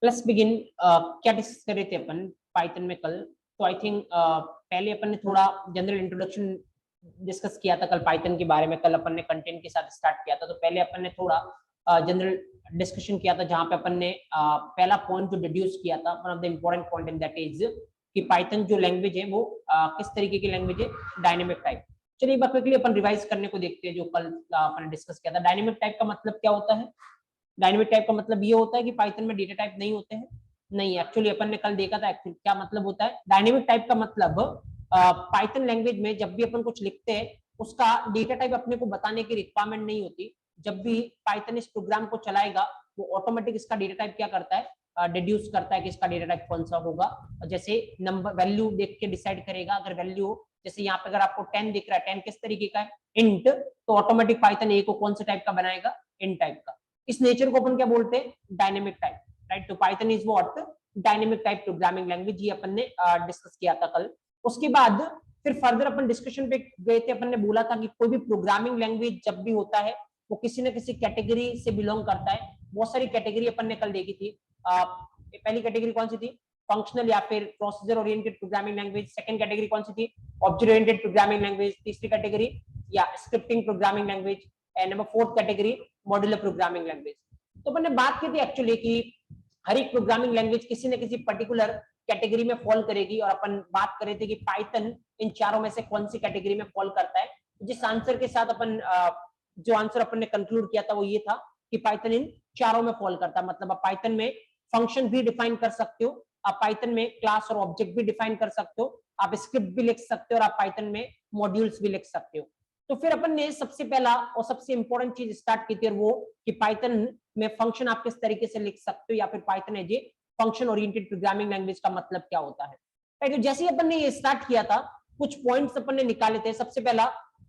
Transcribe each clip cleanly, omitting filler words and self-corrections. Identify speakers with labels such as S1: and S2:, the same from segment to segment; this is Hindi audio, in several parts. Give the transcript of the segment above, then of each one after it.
S1: प्लस बिगिन क्या डिस्कस कर रहे थे अपन पाइथन में कल। तो आई थिंक पहले अपन ने थोड़ा जनरल इंट्रोडक्शन डिस्कस किया था कल पाइथन के बारे में। कल अपन ने कंटेंट के साथ स्टार्ट किया था, तो पहले अपन ने थोड़ा जनरल डिस्कशन किया था, जहां पे अपन ने पहला पॉइंट जो डिड्यूस किया था, one of the important point in that is कि पाइथन जो लैंग्वेज है वो किस तरीके की लैंग्वेज है, डायनेमिक टाइप। चलिए एक बार क्विकली अपन रिवाइज करने को देखते हैं जो कल अपन ने डिस्कस किया था। डायनेमिक टाइप का मतलब क्या होता है? डायनेमिक टाइप का मतलब ये होता है कि पाइथन में डेटा टाइप नहीं होते हैं। नहीं, एक्चुअली अपन ने कल देखा था एक्चुअली क्या मतलब होता है। डायनेमिक टाइप का मतलब पाइथन लैंग्वेज में जब भी अपन कुछ लिखते हैं उसका डेटा टाइप अपने को बताने की रिक्वायरमेंट नहीं होती। जब भी पाइथन इस प्रोग्राम को चलाएगा वो ऑटोमेटिक इसका डेटा टाइप क्या करता है, डिड्यूस करता है कि इसका डेटा टाइप कौन सा होगा। जैसे नंबर वैल्यू देख के डिसाइड करेगा। अगर वैल्यू जैसे यहाँ पे अगर आपको 10 दिख रहा है, 10 किस तरीके का है, इंट, तो ऑटोमेटिक पाइथन ए को कौन से टाइप का बनाएगा, इंट टाइप का। इस नेचर को अपन क्या बोलते हैं, डायनेमिक टाइप, राइट। तो Python is what, dynamic type programming language. ये अपन ने डिस्कस किया था कल। उसके बाद फिर फर्दर अपन डिस्कशन पे गए थे। अपन ने बोला था कि कोई भी प्रोग्रामिंग लैंग्वेज जब भी होता है वो किसी न किसी कैटेगरी से बिलोंग करता है। बहुत सारी कैटेगरी अपन ने कल देखी थी। पहली कैटेगरी कौन सी थी, फंक्शनल या फिर procedure oriented programming language. Second category कौन सी थी, ऑब्जेक्ट ओरिएंटेड प्रोग्रामिंग लैंग्वेज। तीसरी कैटेगरी या scripting programming language. And number fourth category modular programming language. तो अपन ने बात की थी एक्चुअली कि हर एक प्रोग्रामिंग लैंग्वेज किसी न किसी पर्टिकुलर कैटेगरी में फॉल करेगी, और अपन बात कर रहे थे कि पाइथन इन चारों में से कौन सी कैटेगरी में फॉल करता है। जिस आंसर के साथ अपन जो आंसर अपन ने कंक्लूड किया था वो ये था कि पाइथन इन चारों में फॉल करता है। मतलब आप पाइथन में फंक्शन भी डिफाइन कर सकते हो, आप पाइथन में क्लास और ऑब्जेक्ट भी डिफाइन कर सकते हो, आप स्क्रिप्ट भी लिख सकते हो, और आप पाइथन में मॉड्यूल्स भी लिख सकते हो। तो फिर अपन ने सबसे पहला और सबसे इंपॉर्टेंट चीज स्टार्ट की थी, और वो कि पाइथन में फंक्शन आप किस तरीके से लिख सकते हो, या फिर Python as a function oriented programming language का मतलब क्या होता है। तो जैसे ही अपन ने ये स्टार्ट किया था कुछ पॉइंट्स अपन ने निकाले थे। सबसे पहला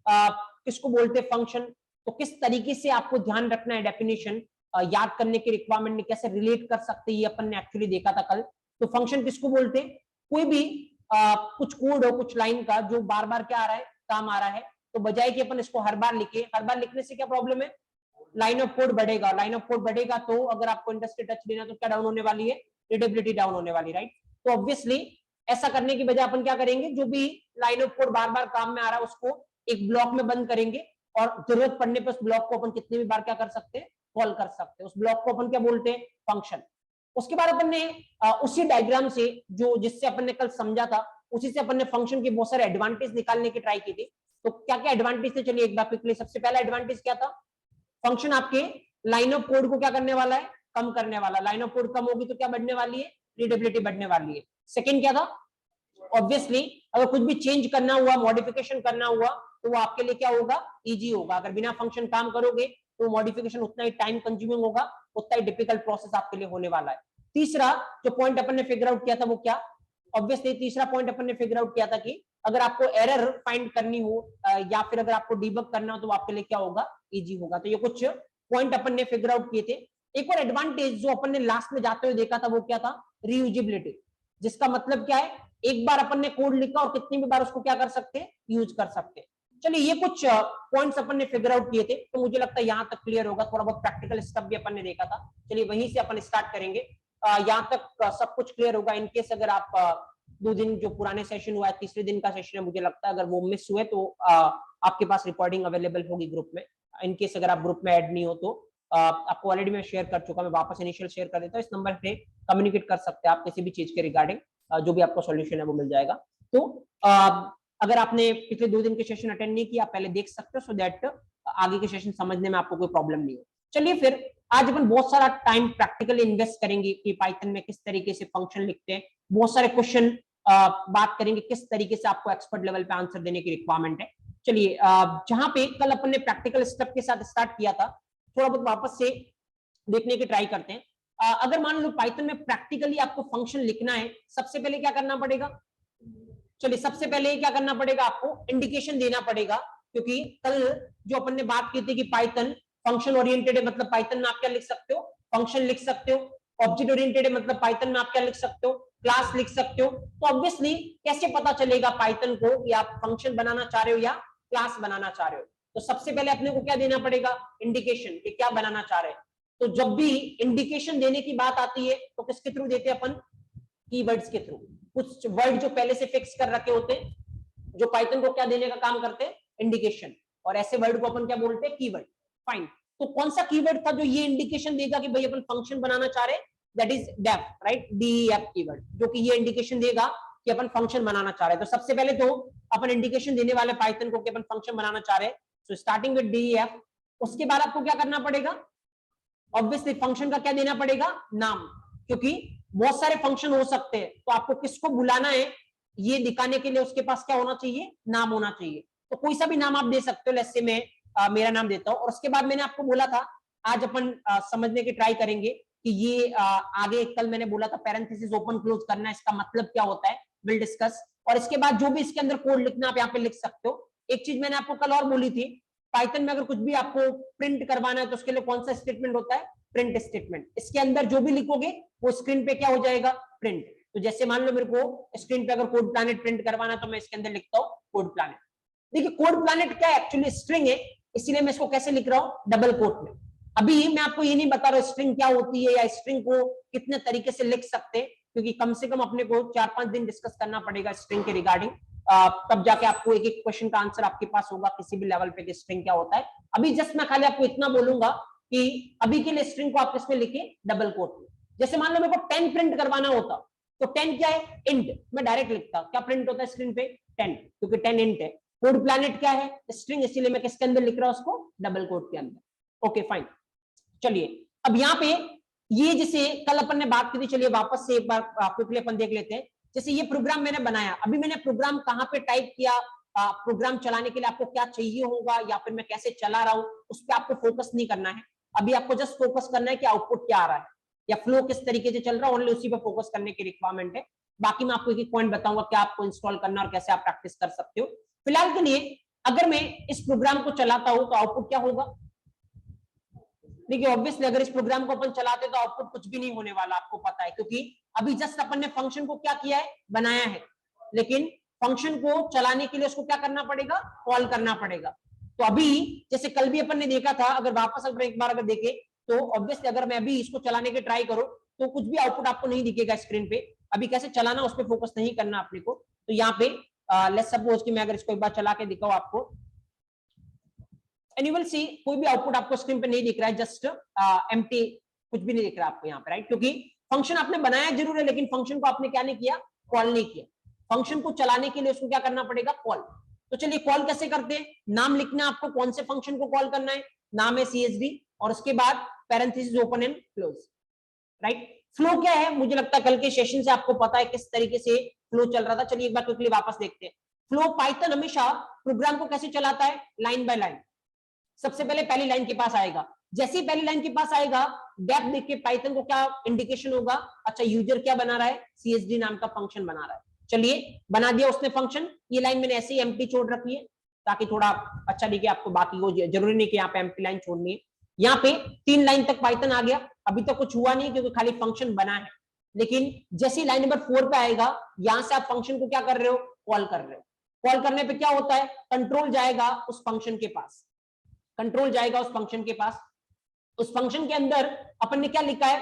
S1: किसको बोलते हैं, फंक्शन। तो किस तरीके से आपको ध्यान रखना है, डेफिनेशन याद करने की रिक्वायरमेंट में कैसे रिलेट कर सकते हैं, ये अपन ने एक्चुअली देखा था कल। तो फंक्शन किसको बोलते हैं, कोई भी कुछ कोड हो, कुछ लाइन का जो बार बार क्या आ रहा है, काम आ रहा है। तो बजाय कि अपन इसको हर बार लिखे, हर बार लिखने से क्या प्रॉब्लम है, लाइन ऑफ कोड बढ़ेगा। लाइन ऑफ कोड बढ़ेगा तो अगर आपको इंडस्ट्री टच लेना तो क्या डाउन होने वाली है, रीडेबिलिटी डाउन होने वाली, राइट। तो ऑब्वियसली ऐसा करने की बजाय अपन क्या करेंगे, जो भी लाइन ऑफ कोड बार बार काम में आ रहा है उसको एक ब्लॉक में बंद करेंगे, और जरूरत पड़ने पर उस ब्लॉक को अपन कितनी भी बार क्या कर सकते हैं, कॉल कर सकते हैं। उस ब्लॉक को अपन क्या बोलते हैं, फंक्शन। उसके बाद अपन ने उसी डायग्राम से जो जिससे अपन ने कल समझा था उसी से अपन ने फंक्शन के बहुत सारे एडवांटेज निकालने की ट्राई की थी। तो क्या क्या एडवांटेज थे, चलिए एक बार क्विकली। सबसे पहला एडवांटेज क्या था, फंक्शन आपके लाइन ऑफ कोड को क्या करने वाला है, कम करने वाला। लाइन ऑफ कोड कम होगी तो क्या बढ़ने वाली है, रीडेबिलिटी बढ़ने वाली है। सेकंड क्या था, ऑब्वियसली अगर कुछ भी चेंज करना हुआ, मॉडिफिकेशन करना हुआ, तो वो आपके लिए क्या होगा, इजी होगा। अगर बिना फंक्शन काम करोगे तो मॉडिफिकेशन उतना ही टाइम कंज्यूमिंग होगा, उतना ही डिफिकल्ट प्रोसेस आपके लिए होने वाला है। तीसरा जो पॉइंट अपन ने फिगर आउट किया था वो क्या, ऑब्वियसली तीसरा पॉइंट अपन ने फिगर आउट किया था कि अगर आपको एरर फाइंड करनी हो या फिर अगर आपको डीबग करना हो तो आपके लिए क्या होगा, इजी होगा। तो ये कुछ पॉइंट अपन ने फिगर आउट किए थे। एक और एडवांटेज जो अपन ने लास्ट में जाते हुए देखा था वो क्या था, रीयूजेबिलिटी। जिसका मतलब क्या है, एक बार अपन ने कोड लिखा और कितनी भी बार उसको क्या कर सकते हैं, यूज कर सकते हैं। चलिए ये कुछ पॉइंट्स अपन ने फिगर आउट किए थे, तो मुझे लगता है यहाँ तक क्लियर होगा। थोड़ा बहुत प्रैक्टिकल स्टेप भी अपन ने देखा था, चलिए वहीं से अपन स्टार्ट करेंगे। यहाँ तक सब कुछ क्लियर होगा। इनकेस अगर आप 2 दिन जो पुराने सेशन हुआ है, तीसरे दिन का सेशन है, मुझे लगता है अगर वो मिस हुए तो आपके पास रिकॉर्डिंग अवेलेबल होगी ग्रुप में। इनकेस अगर आप ग्रुप में ऐड नहीं हो तो आपको ऑलरेडी मैं शेयर कर चुका, मैं वापस इनिशियल शेयर कर देता हूँ। इस नंबर पे कम्युनिकेट कर सकते हैं आप किसी भी चीज के रिगार्डिंग, जो भी आपका सॉल्यूशन है वो मिल जाएगा। तो अगर आपने पिछले 2 दिन के सेशन अटेंड नहीं किया, पहले देख सकते हो, सो दैट आगे के सेशन समझने में आपको कोई प्रॉब्लम नहीं हो। चलिए फिर आज अपन बहुत सारा टाइम प्रैक्टिकली इन्वेस्ट करेंगे कि पाइथन में किस तरीके से फंक्शन लिखते हैं। बहुत सारे क्वेश्चन बात करेंगे किस तरीके से आपको एक्सपर्ट लेवल पे आंसर देने की रिक्वायरमेंट है। चलिए जहां पे कल अपन ने प्रैक्टिकल स्टेप के साथ स्टार्ट किया था, थोड़ा बहुत वापस से देखने की ट्राई करते हैं। अगर मान लो पाइथन में प्रैक्टिकली आपको फंक्शन लिखना है, सबसे पहले क्या करना पड़ेगा, चलिए सबसे पहले क्या करना पड़ेगा, आपको इंडिकेशन देना पड़ेगा। क्योंकि कल जो अपन ने बात की थी कि पाइथन फंक्शन ओरिएंटेड है, मतलब पाइथन में आप क्या लिख सकते हो, फंक्शन लिख सकते हो। ऑब्जेक्ट ओरिएंटेड है, मतलब पाइथन में आप क्या लिख सकते हो, क्लास लिख सकते हो। तो ऑब्वियसली कैसे पता चलेगा पाइथन को कि आप फंक्शन बनाना चाह रहे हो या क्लास बनाना चाह रहे हो। तो सबसे पहले अपने को क्या देना पड़ेगा, इंडिकेशन कि क्या बनाना चाह रहे हैं। तो जब भी इंडिकेशन देने की बात आती है तो किसके थ्रू देते हैं अपन? कीवर्ड्स के थ्रू। कुछ वर्ड जो पहले से फिक्स कर रखे होते हैं, जो पाइथन को क्या देने का काम करते हैं? इंडिकेशन। और ऐसे वर्ड को अपन क्या बोलते हैं? कीवर्ड। फाइन। तो कौन सा कीवर्ड था जो ये इंडिकेशन देगा कि भाई अपन फंक्शन बनाना चाह रहे हैं? That is def, right? DEF keyword, जो कि ये इंडिकेशन देगा कि अपन फंक्शन बनाना चाह रहे हैं। तो सबसे पहले तो अपन इंडिकेशन देने वाले पाइथन को कि अपन फंक्शन बनाना चाह रहे हैं। So starting with DEF। उसके बाद आपको क्या करना पड़ेगा? ऑब्वियसली फंक्शन का क्या देना पड़ेगा? नाम, क्योंकि बहुत सारे फंक्शन हो सकते हैं, तो आपको किसको बुलाना है ये दिखाने के लिए उसके पास क्या होना चाहिए? नाम होना चाहिए। तो कोई सा भी नाम आप दे सकते हो। जैसे मैं मेरा नाम देता हूं। और उसके बाद मैंने आपको बोला था, आज अपन समझने की ट्राई करेंगे कि ये आगे कल मैंने बोला था पैरेंथेसिस ओपन क्लोज करना, इसका मतलब क्या होता है, विल डिस्कस। और इसके बाद जो भी इसके अंदर कोड लिखना आप यहाँ पे लिख सकते हो। एक चीज मैंने आपको कल और बोली थी, पाइथन में अगर कुछ भी आपको प्रिंट करवाना है तो उसके लिए कौन सा स्टेटमेंट होता है? Print statement. इसके अंदर जो भी लिखोगे वो स्क्रीन पे क्या हो जाएगा? प्रिंट। तो जैसे मान लो मेरे को स्क्रीन पे अगर कोड प्लैनेट प्रिंट करवाना तो मैं इसके अंदर लिखता हूँ कोड प्लैनेट। देखिए कोड प्लैनेट क्या है? एक्चुअली स्ट्रिंग है, इसीलिए मैं इसको कैसे लिख रहा हूँ? डबल कोट में। अभी मैं आपको ये नहीं बता रहा स्ट्रिंग क्या होती है या स्ट्रिंग को कितने तरीके से लिख सकते हैं, क्योंकि कम से कम अपने को 4-5 दिन डिस्कस करना पड़ेगा स्ट्रिंग के रिगार्डिंग। तब जाके आपको एक एक क्वेश्चन का आंसर आपके पास होगा किसी भी लेवल पे कि स्ट्रिंग क्या होता है। अभी जस्ट मैं खाली आपको इतना बोलूंगा कि अभी के लिए स्ट्रिंग को आप किसमें लिखे? डबल कोट में। जैसे मान लो मेरे को 10 प्रिंट करवाना होता तो 10 क्या है? इंट। मैं डायरेक्ट लिखता, क्या प्रिंट होता है स्क्रीन पे? 10, क्योंकि 10 इंट है। कोड प्लैनेट क्या है? स्ट्रिंग, इसीलिए मैं किसके अंदर लिख रहा हूं उसको? डबल कोट के अंदर। Okay fine. चलिए अब यहाँ पे ये जैसे कल अपन ने बात की थी, चलिए वापस से एक बार क्विकली अपन देख लेते हैं। जैसे ये प्रोग्राम मैंने बनाया, अभी मैंने प्रोग्राम कहाँ पे टाइप किया, प्रोग्राम चलाने के लिए आपको क्या चाहिए होगा या फिर मैं कैसे चला रहा हूँ उस पर आपको फोकस नहीं करना है। अभी आपको जस्ट फोकस करना है कि आउटपुट क्या आ रहा है या फ्लो किस तरीके से चल रहा है, ओनली उसी पे फोकस करने की रिक्वायरमेंट है। बाकी मैं आपको एक एक पॉइंट बताऊंगा क्या आपको इंस्टॉल करना और कैसे आप प्रैक्टिस कर सकते हो। फिलहाल के लिए अगर मैं इस प्रोग्राम को चलाता हूं तो आउटपुट क्या होगा? देखिए ऑब्वियसली अगर इस प्रोग्राम को अपन चलाते तो आउटपुट कुछ भी नहीं होने वाला, आपको पता है, क्योंकि अभी जस्ट अपन ने फंक्शन को क्या किया है? बनाया है। लेकिन फंक्शन को चलाने के लिए उसको क्या करना पड़ेगा? कॉल करना पड़ेगा। तो अभी जैसे कल भी अपन ने देखा था, अगर वापस अगर एक बार अगर देखे तो ऑब्वियसली अगर मैं अभी इसको चलाने की ट्राई करूं तो कुछ भी आउटपुट आपको नहीं दिखेगा स्क्रीन पे। अभी कैसे चलाना उस पर फोकस नहीं करना अपने को। तो यहाँ पे लेट्स सपोज कि मैं अगर इसको एक बार चला के दिखाऊं आपको, एंड यू विल सी कोई भी आउटपुट आपको स्क्रीन पे नहीं दिख रहा है, जस्ट एम्प्टी, कुछ भी नहीं दिख रहा आपको यहाँ पे, राइट? क्योंकि फंक्शन आपने बनाया जरूर है लेकिन फंक्शन को आपने क्या नहीं किया? कॉल नहीं किया। फंक्शन को चलाने के लिए उसको क्या करना पड़ेगा? कॉल। तो चलिए कॉल कैसे करते हैं? नाम लिखना आपको, कौन से फंक्शन को कॉल करना है? नाम है CSD और उसके बाद parenthesis open and close, right? Flow क्या है? मुझे लगता है कल के सेशन से आपको पता है किस तरीके से फ्लो चल रहा था। चलिए एक बार क्विकली वापस देखते हैं। फ्लो पाइथन हमेशा प्रोग्राम को कैसे चलाता है? Line by line. सबसे पहले पहली लाइन के पास आएगा, जैसे ही पहली लाइन के पास आएगा डेफ देख के पाइथन को क्या इंडिकेशन होगा? अच्छा यूजर क्या बना रहा है? CSD नाम का फंक्शन बना रहा है। चलिए बना दिया उसने फंक्शन। ये लाइन मैंने ऐसे ही एम्प्टी छोड़ रखी है ताकि थोड़ा अच्छा दिखे आपको, बाकी वो जरूरी नहीं कि यहाँ पे एम्प्टी लाइन छोड़नी है। यहाँ पे 3 लाइन तक पाइथन आ गया। अभी तक कुछ हुआ नहीं क्योंकि खाली फंक्शन बना है, लेकिन जैसे ही लाइन नंबर 4 पे आएगा यहां से आप फंक्शन को क्या कर रहे हो? कॉल कर रहे हो। कॉल करने पे क्या होता है? कंट्रोल जाएगा उस फंक्शन के पास, कंट्रोल जाएगा उस फंक्शन के पास। उस फंक्शन के अंदर अपन ने क्या लिखा है?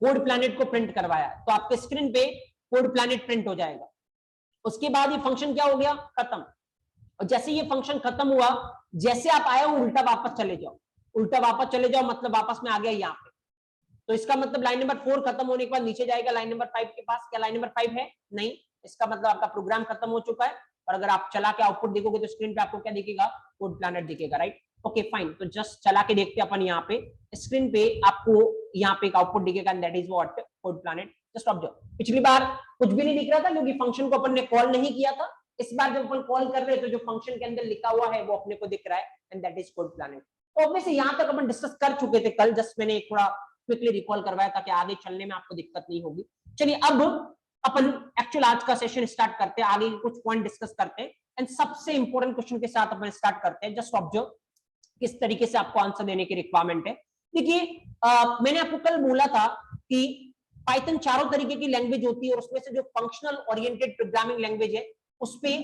S1: कोड प्लैनेट को प्रिंट करवाया, तो आपके स्क्रीन पे कोड प्लैनेट प्रिंट हो जाएगा। उसके बाद ये फंक्शन क्या हो गया? खत्म। और जैसे ये फंक्शन खत्म हुआ, जैसे आप आए हो उल्टा वापस चले जाओ, उल्टा वापस चले जाओ मतलब वापस में आ गया यहाँ पे। तो इसका मतलब लाइन नंबर 4 खत्म होने के बाद नीचे जाएगा लाइन नंबर 5 के पास। क्या लाइन नंबर 5 है? नहीं। इसका मतलब आपका प्रोग्राम खत्म हो चुका है। और अगर आप चला के आउटपुट देखोगे तो स्क्रीन पे आपको क्या दिखेगा? कोड प्लैनेट दिखेगा, राइट? Okay fine. तो जस्ट चला के देखते हैं अपन। यहाँ पे स्क्रीन पे आपको यहाँ पे एक आउटपुट दिखेगा, that is what? Code planet. Just observe, पिछली बार कुछ भी नहीं दिख रहा था क्योंकि फंक्शन को अपन ने कॉल नहीं किया था। इस बार जब अपन कॉल कर रहे हैं तो जो फंक्शन के अंदर लिखा हुआ है वो अपने को दिख रहा है, and that is code planet. तो ऑब्वियसली यहाँ तक अपन डिस्कस कर चुके थे कल, जस्ट मैंने थोड़ा क्विकली रिकॉल करवाया ताकि आगे चलने में आपको दिक्कत नहीं होगी। चलिए अब अपन एक्चुअल आज का सेशन स्टार्ट करते हैं, आगे कुछ पॉइंट डिस्कस करते हैं एंड सबसे इंपॉर्टेंट क्वेश्चन के साथ अपन स्टार्ट करते हैं। जस्ट ऑब्जर्व किस तरीके से आपको आंसर देने की रिक्वायरमेंट है। देखिए मैंने आपको कल बोला था कि पाइथन चारों तरीके की लैंग्वेज होती है और उसमें से जो फंक्शनल ओरिएंटेड प्रोग्रामिंग लैंग्वेज है उस पे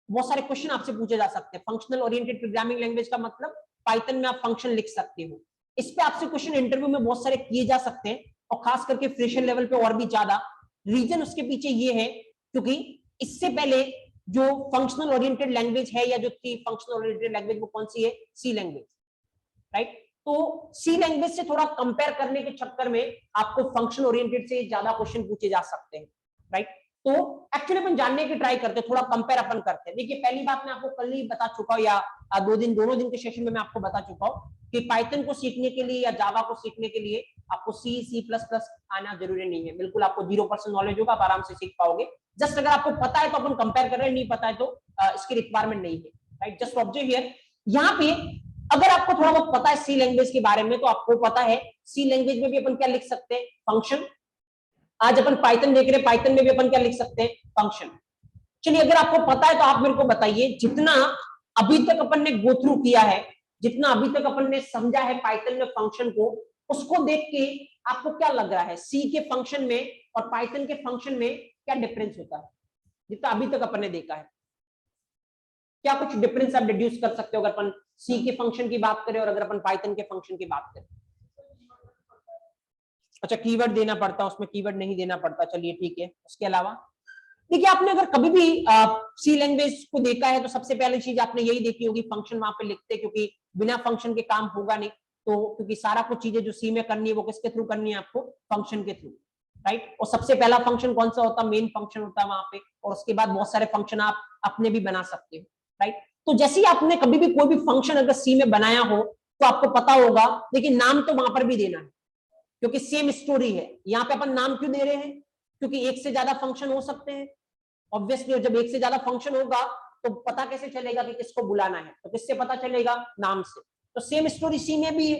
S1: बहुत सारे क्वेश्चन आपसे पूछे जा सकते हैं। फंक्शनल ओरिएंटेड प्रोग्रामिंग लैंग्वेज का मतलब पाइथन में आप फंक्शन लिख सकते हो। इस पे आपसे क्वेश्चन इंटरव्यू में बहुत सारे किए जा सकते हैं, और खास करके फ्रेशर लेवल पे और भी ज्यादा। रीजन उसके पीछे ये है क्योंकि इससे पहले जो फंक्शनल ओरिएंटेड लैंग्वेज है, या जो थी फंक्शनल ओरिएंटेड लैंग्वेज, वो कौन सी है? सी लैंग्वेज, राइट। तो सी लैंग्वेज से थोड़ा कंपेयर करने के चक्कर में आपको फंक्शन ओरिएंटेड से ज्यादा क्वेश्चन पूछे जा सकते हैं, राइट। तो एक्चुअली अपन जानने की ट्राई करते हैं, थोड़ा कंपेयर अपन करते हैं। देखिए पहली बात मैं आपको कल ही बता चुका हूं, या दोनों दिन के सेशन में मैं आपको बता चुका हूं कि पाइथन को सीखने के लिए या जावा को सीखने के लिए आपको C++ आना जरूरी नहीं है। बिल्कुल आपको 0% नॉलेज होगा, आप आराम से सीख पाओगे। जस्ट अगर आपको पता है तो अपन कंपेयर कर रहे हैं, नहीं पता है तो इसकी रिक्वायरमेंट नहीं है, राइट। जस्ट ऑब्जर्व हियर, यहाँ पे अगर आपको थोड़ा बहुत पता है सी लैंग्वेज के बारे में, तो आपको पता है सी लैंग्वेज में भी अपन क्या लिख सकते हैं? फंक्शन। आज अपन पाइथन देख रहे हैं, पाइथन में भी अपन क्या लिख सकते हैं? फंक्शन। चलिए अगर आपको पता है तो आप मेरे को बताइए, जितना अभी तक अपन ने गो थ्रू किया है, जितना अभी तक अपन ने समझा है पाइथन में फंक्शन को, उसको देख के आपको क्या लग रहा है सी के फंक्शन में और पाइथन के फंक्शन में क्या डिफरेंस होता है, जितना अभी तक अपन ने देखा है? क्या कुछ डिफरेंस आप डिड्यूस कर सकते हो अगर अपन सी के फंक्शन की बात करें और अगर अपन पाइथन के फंक्शन की बात करें? अच्छा, कीवर्ड देना पड़ता है उसमें, कीवर्ड नहीं देना पड़ता, चलिए ठीक है। उसके अलावा देखिए, आपने अगर कभी भी सी लैंग्वेज को देखा है तो सबसे पहली चीज आपने यही देखी होगी, फंक्शन वहां पे लिखते, क्योंकि बिना फंक्शन के काम होगा नहीं। तो क्योंकि सारा कुछ चीजें जो सी में करनी है वो किसके थ्रू करनी है? आपको फंक्शन के थ्रू, राइट। और सबसे पहला फंक्शन कौन सा होता है? मेन फंक्शन होता है वहां पे, और उसके बाद बहुत सारे फंक्शन आप अपने भी बना सकते हो, राइट। तो जैसे ही आपने कभी भी कोई भी फंक्शन अगर सी में बनाया हो तो आपको पता होगा, लेकिन नाम तो वहां पर भी देना है, क्योंकि सेम स्टोरी है। यहाँ पे अपन नाम क्यों दे रहे हैं? क्योंकि एक से ज्यादा फंक्शन हो सकते हैं, ऑब्वियसली। जब एक से ज्यादा फंक्शन होगा तो पता कैसे चलेगा कि किसको बुलाना है? तो किससे पता चलेगा? नाम से। तो सेम स्टोरी सी में भी है,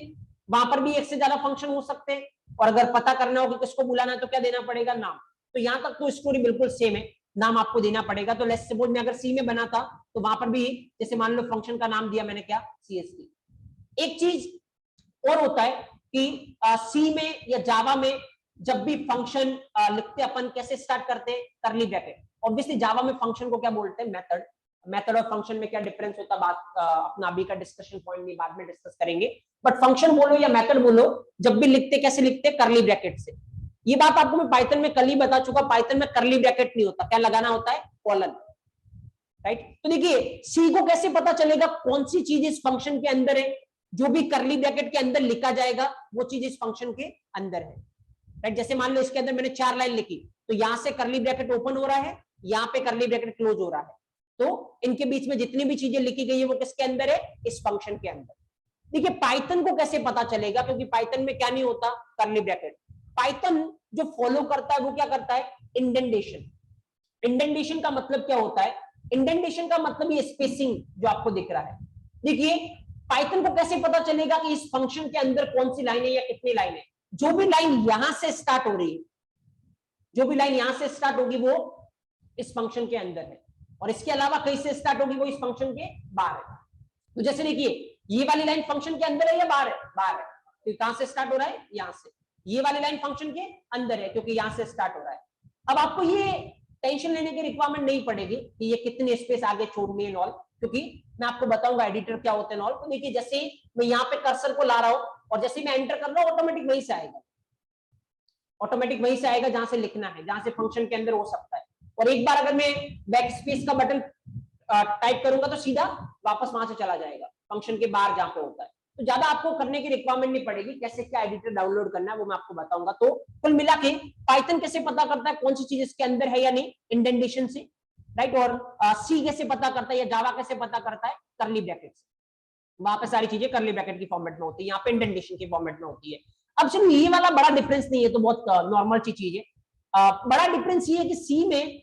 S1: वहां पर भी एक से ज्यादा फंक्शन हो सकते हैं, और अगर पता करना हो कि किसको बुलाना है तो क्या देना पड़ेगा? नाम। तो यहां तक तो स्टोरी बिल्कुल सेम है, नाम आपको देना पड़ेगा। तो लेट्स सपोज मैं अगर सी में बना था तो वहां पर भी जैसे मान लो फंक्शन का नाम दिया मैंने, क्या? CST। एक चीज और होता है कि सी में या जावा में जब भी फंक्शन लिखते अपन कैसे स्टार्ट करते हैं? करली ब्रैकेट। ऑब्वियसली जावा में फंक्शन को क्या बोलते हैं? मेथड। मेथड और फंक्शन में क्या डिफरेंस होता है? बात अपना अभी का डिस्कशन पॉइंट नहीं, बाद में डिस्कस करेंगे। बट फंक्शन बोलो या मेथड बोलो, जब भी लिखते कैसे लिखते? करली ब्रैकेट से। ये बात आपको मैं पाइथन में कल ही बता चुका, पाइथन में करली ब्रैकेट नहीं होता, क्या लगाना होता है? Colon, right. तो देखिए सी को कैसे पता चलेगा कौन सी चीज इस फंक्शन के अंदर है? जो भी करली ब्रैकेट के अंदर लिखा जाएगा वो चीज इस फंक्शन के अंदर है, राइट। जैसे मान लो इसके अंदर मैंने 4 लाइन लिखी, तो यहां से करली ब्रैकेट ओपन हो रहा है, यहाँ पे करली ब्रैकेट क्लोज हो रहा है, तो इनके बीच में जितनी भी चीजें लिखी गई है वो किसके अंदर है? इस फंक्शन के अंदर। देखिए पाइथन को कैसे पता चलेगा? क्योंकि पाइथन में क्या नहीं होता? करली ब्रैकेट। पाइथन जो फॉलो करता है वो क्या करता है? इंडेंटेशन। इंडेंटेशन का मतलब क्या होता है? इंडेंटेशन का मतलब ये स्पेसिंग जो आपको दिख रहा है। देखिए पाइथन को कैसे पता चलेगा कि इस फंक्शन के अंदर कौन सी लाइन है या कितनी लाइन है? जो भी लाइन यहां से स्टार्ट हो रही है, जो भी लाइन यहां से स्टार्ट होगी वो इस फंक्शन के अंदर है, और इसके अलावा कहीं से स्टार्ट होगी वो इस फंक्शन के बाहर है। तो जैसे देखिए ये वाली लाइन फंक्शन के अंदर है या बाहर है? बाहर है। तो कहां से स्टार्ट हो रहा है? यहां से। ये वाली लाइन फंक्शन के अंदर है क्योंकि यहां से स्टार्ट हो रहा है। अब आपको ये टेंशन लेने की रिक्वायरमेंट नहीं पड़ेगी कि ये कितनी स्पेस आगे छोड़नी है नॉल, क्योंकि मैं आपको बताऊंगा एडिटर क्या होते हैं नॉल। तो देखिए जैसे मैं यहाँ पे कर्सर को ला रहा हूं और जैसे मैं एंटर कर रहा हूं ऑटोमेटिक वहीं से आएगा, ऑटोमेटिक वहीं से आएगा जहां से लिखना है, जहां से फंक्शन के अंदर हो सकता है। और एक बार अगर मैं बैक स्पेस का बटन टाइप करूंगा तो सीधा वापस वहां से चला जाएगा फंक्शन के बाहर जहां पे होता है। तो ज्यादा आपको करने की रिक्वायरमेंट नहीं पड़ेगी, कैसे क्या एडिटर डाउनलोड करना है वो मैं आपको बताऊंगा। तो कुल मिला के पाइथन कैसे पता करता है कौन सी चीज इसके अंदर है या नहीं? इंडेंटेशन से, राइट। और सी कैसे पता करता है या जावा कैसे पता करता है? करली ब्रैकेट से। वहां पे सारी चीजें करली ब्रैकेट की फॉर्मेट में होती है, यहाँ पे इंडेंटेशन की फॉर्मेट में होती है। अब चलो ये वाला बड़ा डिफरेंस नहीं है, तो बहुत नॉर्मल सी चीज है। बड़ा डिफरेंस ये है कि सी में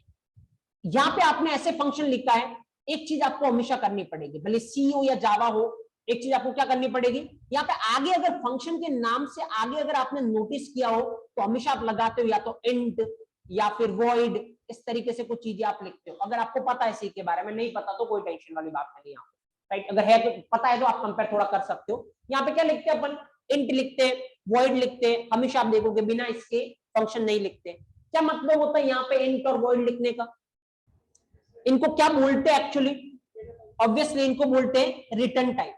S1: यहाँ पे आपने ऐसे फंक्शन लिखा है, एक चीज आपको हमेशा करनी पड़ेगी, भले सी हो या जावा हो, एक चीज आपको क्या करनी पड़ेगी? यहाँ पे आगे अगर फंक्शन के नाम से आगे अगर आपने नोटिस किया हो तो हमेशा आप लगाते हो या तो इंट या फिर वॉइड, इस तरीके से कुछ चीजें आप लिखते हो। अगर आपको पता है सी के बारे में, नहीं पता तो कोई टेंशन वाली बात नहीं यहाँ पे, राइट। अगर है तो पता है तो आप कंपेयर थोड़ा कर सकते हो। यहाँ पे क्या लिखते हैं अपन? इंट लिखते हैं, वॉइड लिखते हैं, हमेशा आप देखोगे बिना इसके फंक्शन नहीं लिखते। क्या मतलब होता है यहाँ पे इंट और वॉइड लिखने का? इनको क्या बोलते हैं एक्चुअली? ऑब्वियसली इनको बोलते हैं रिटर्न टाइप।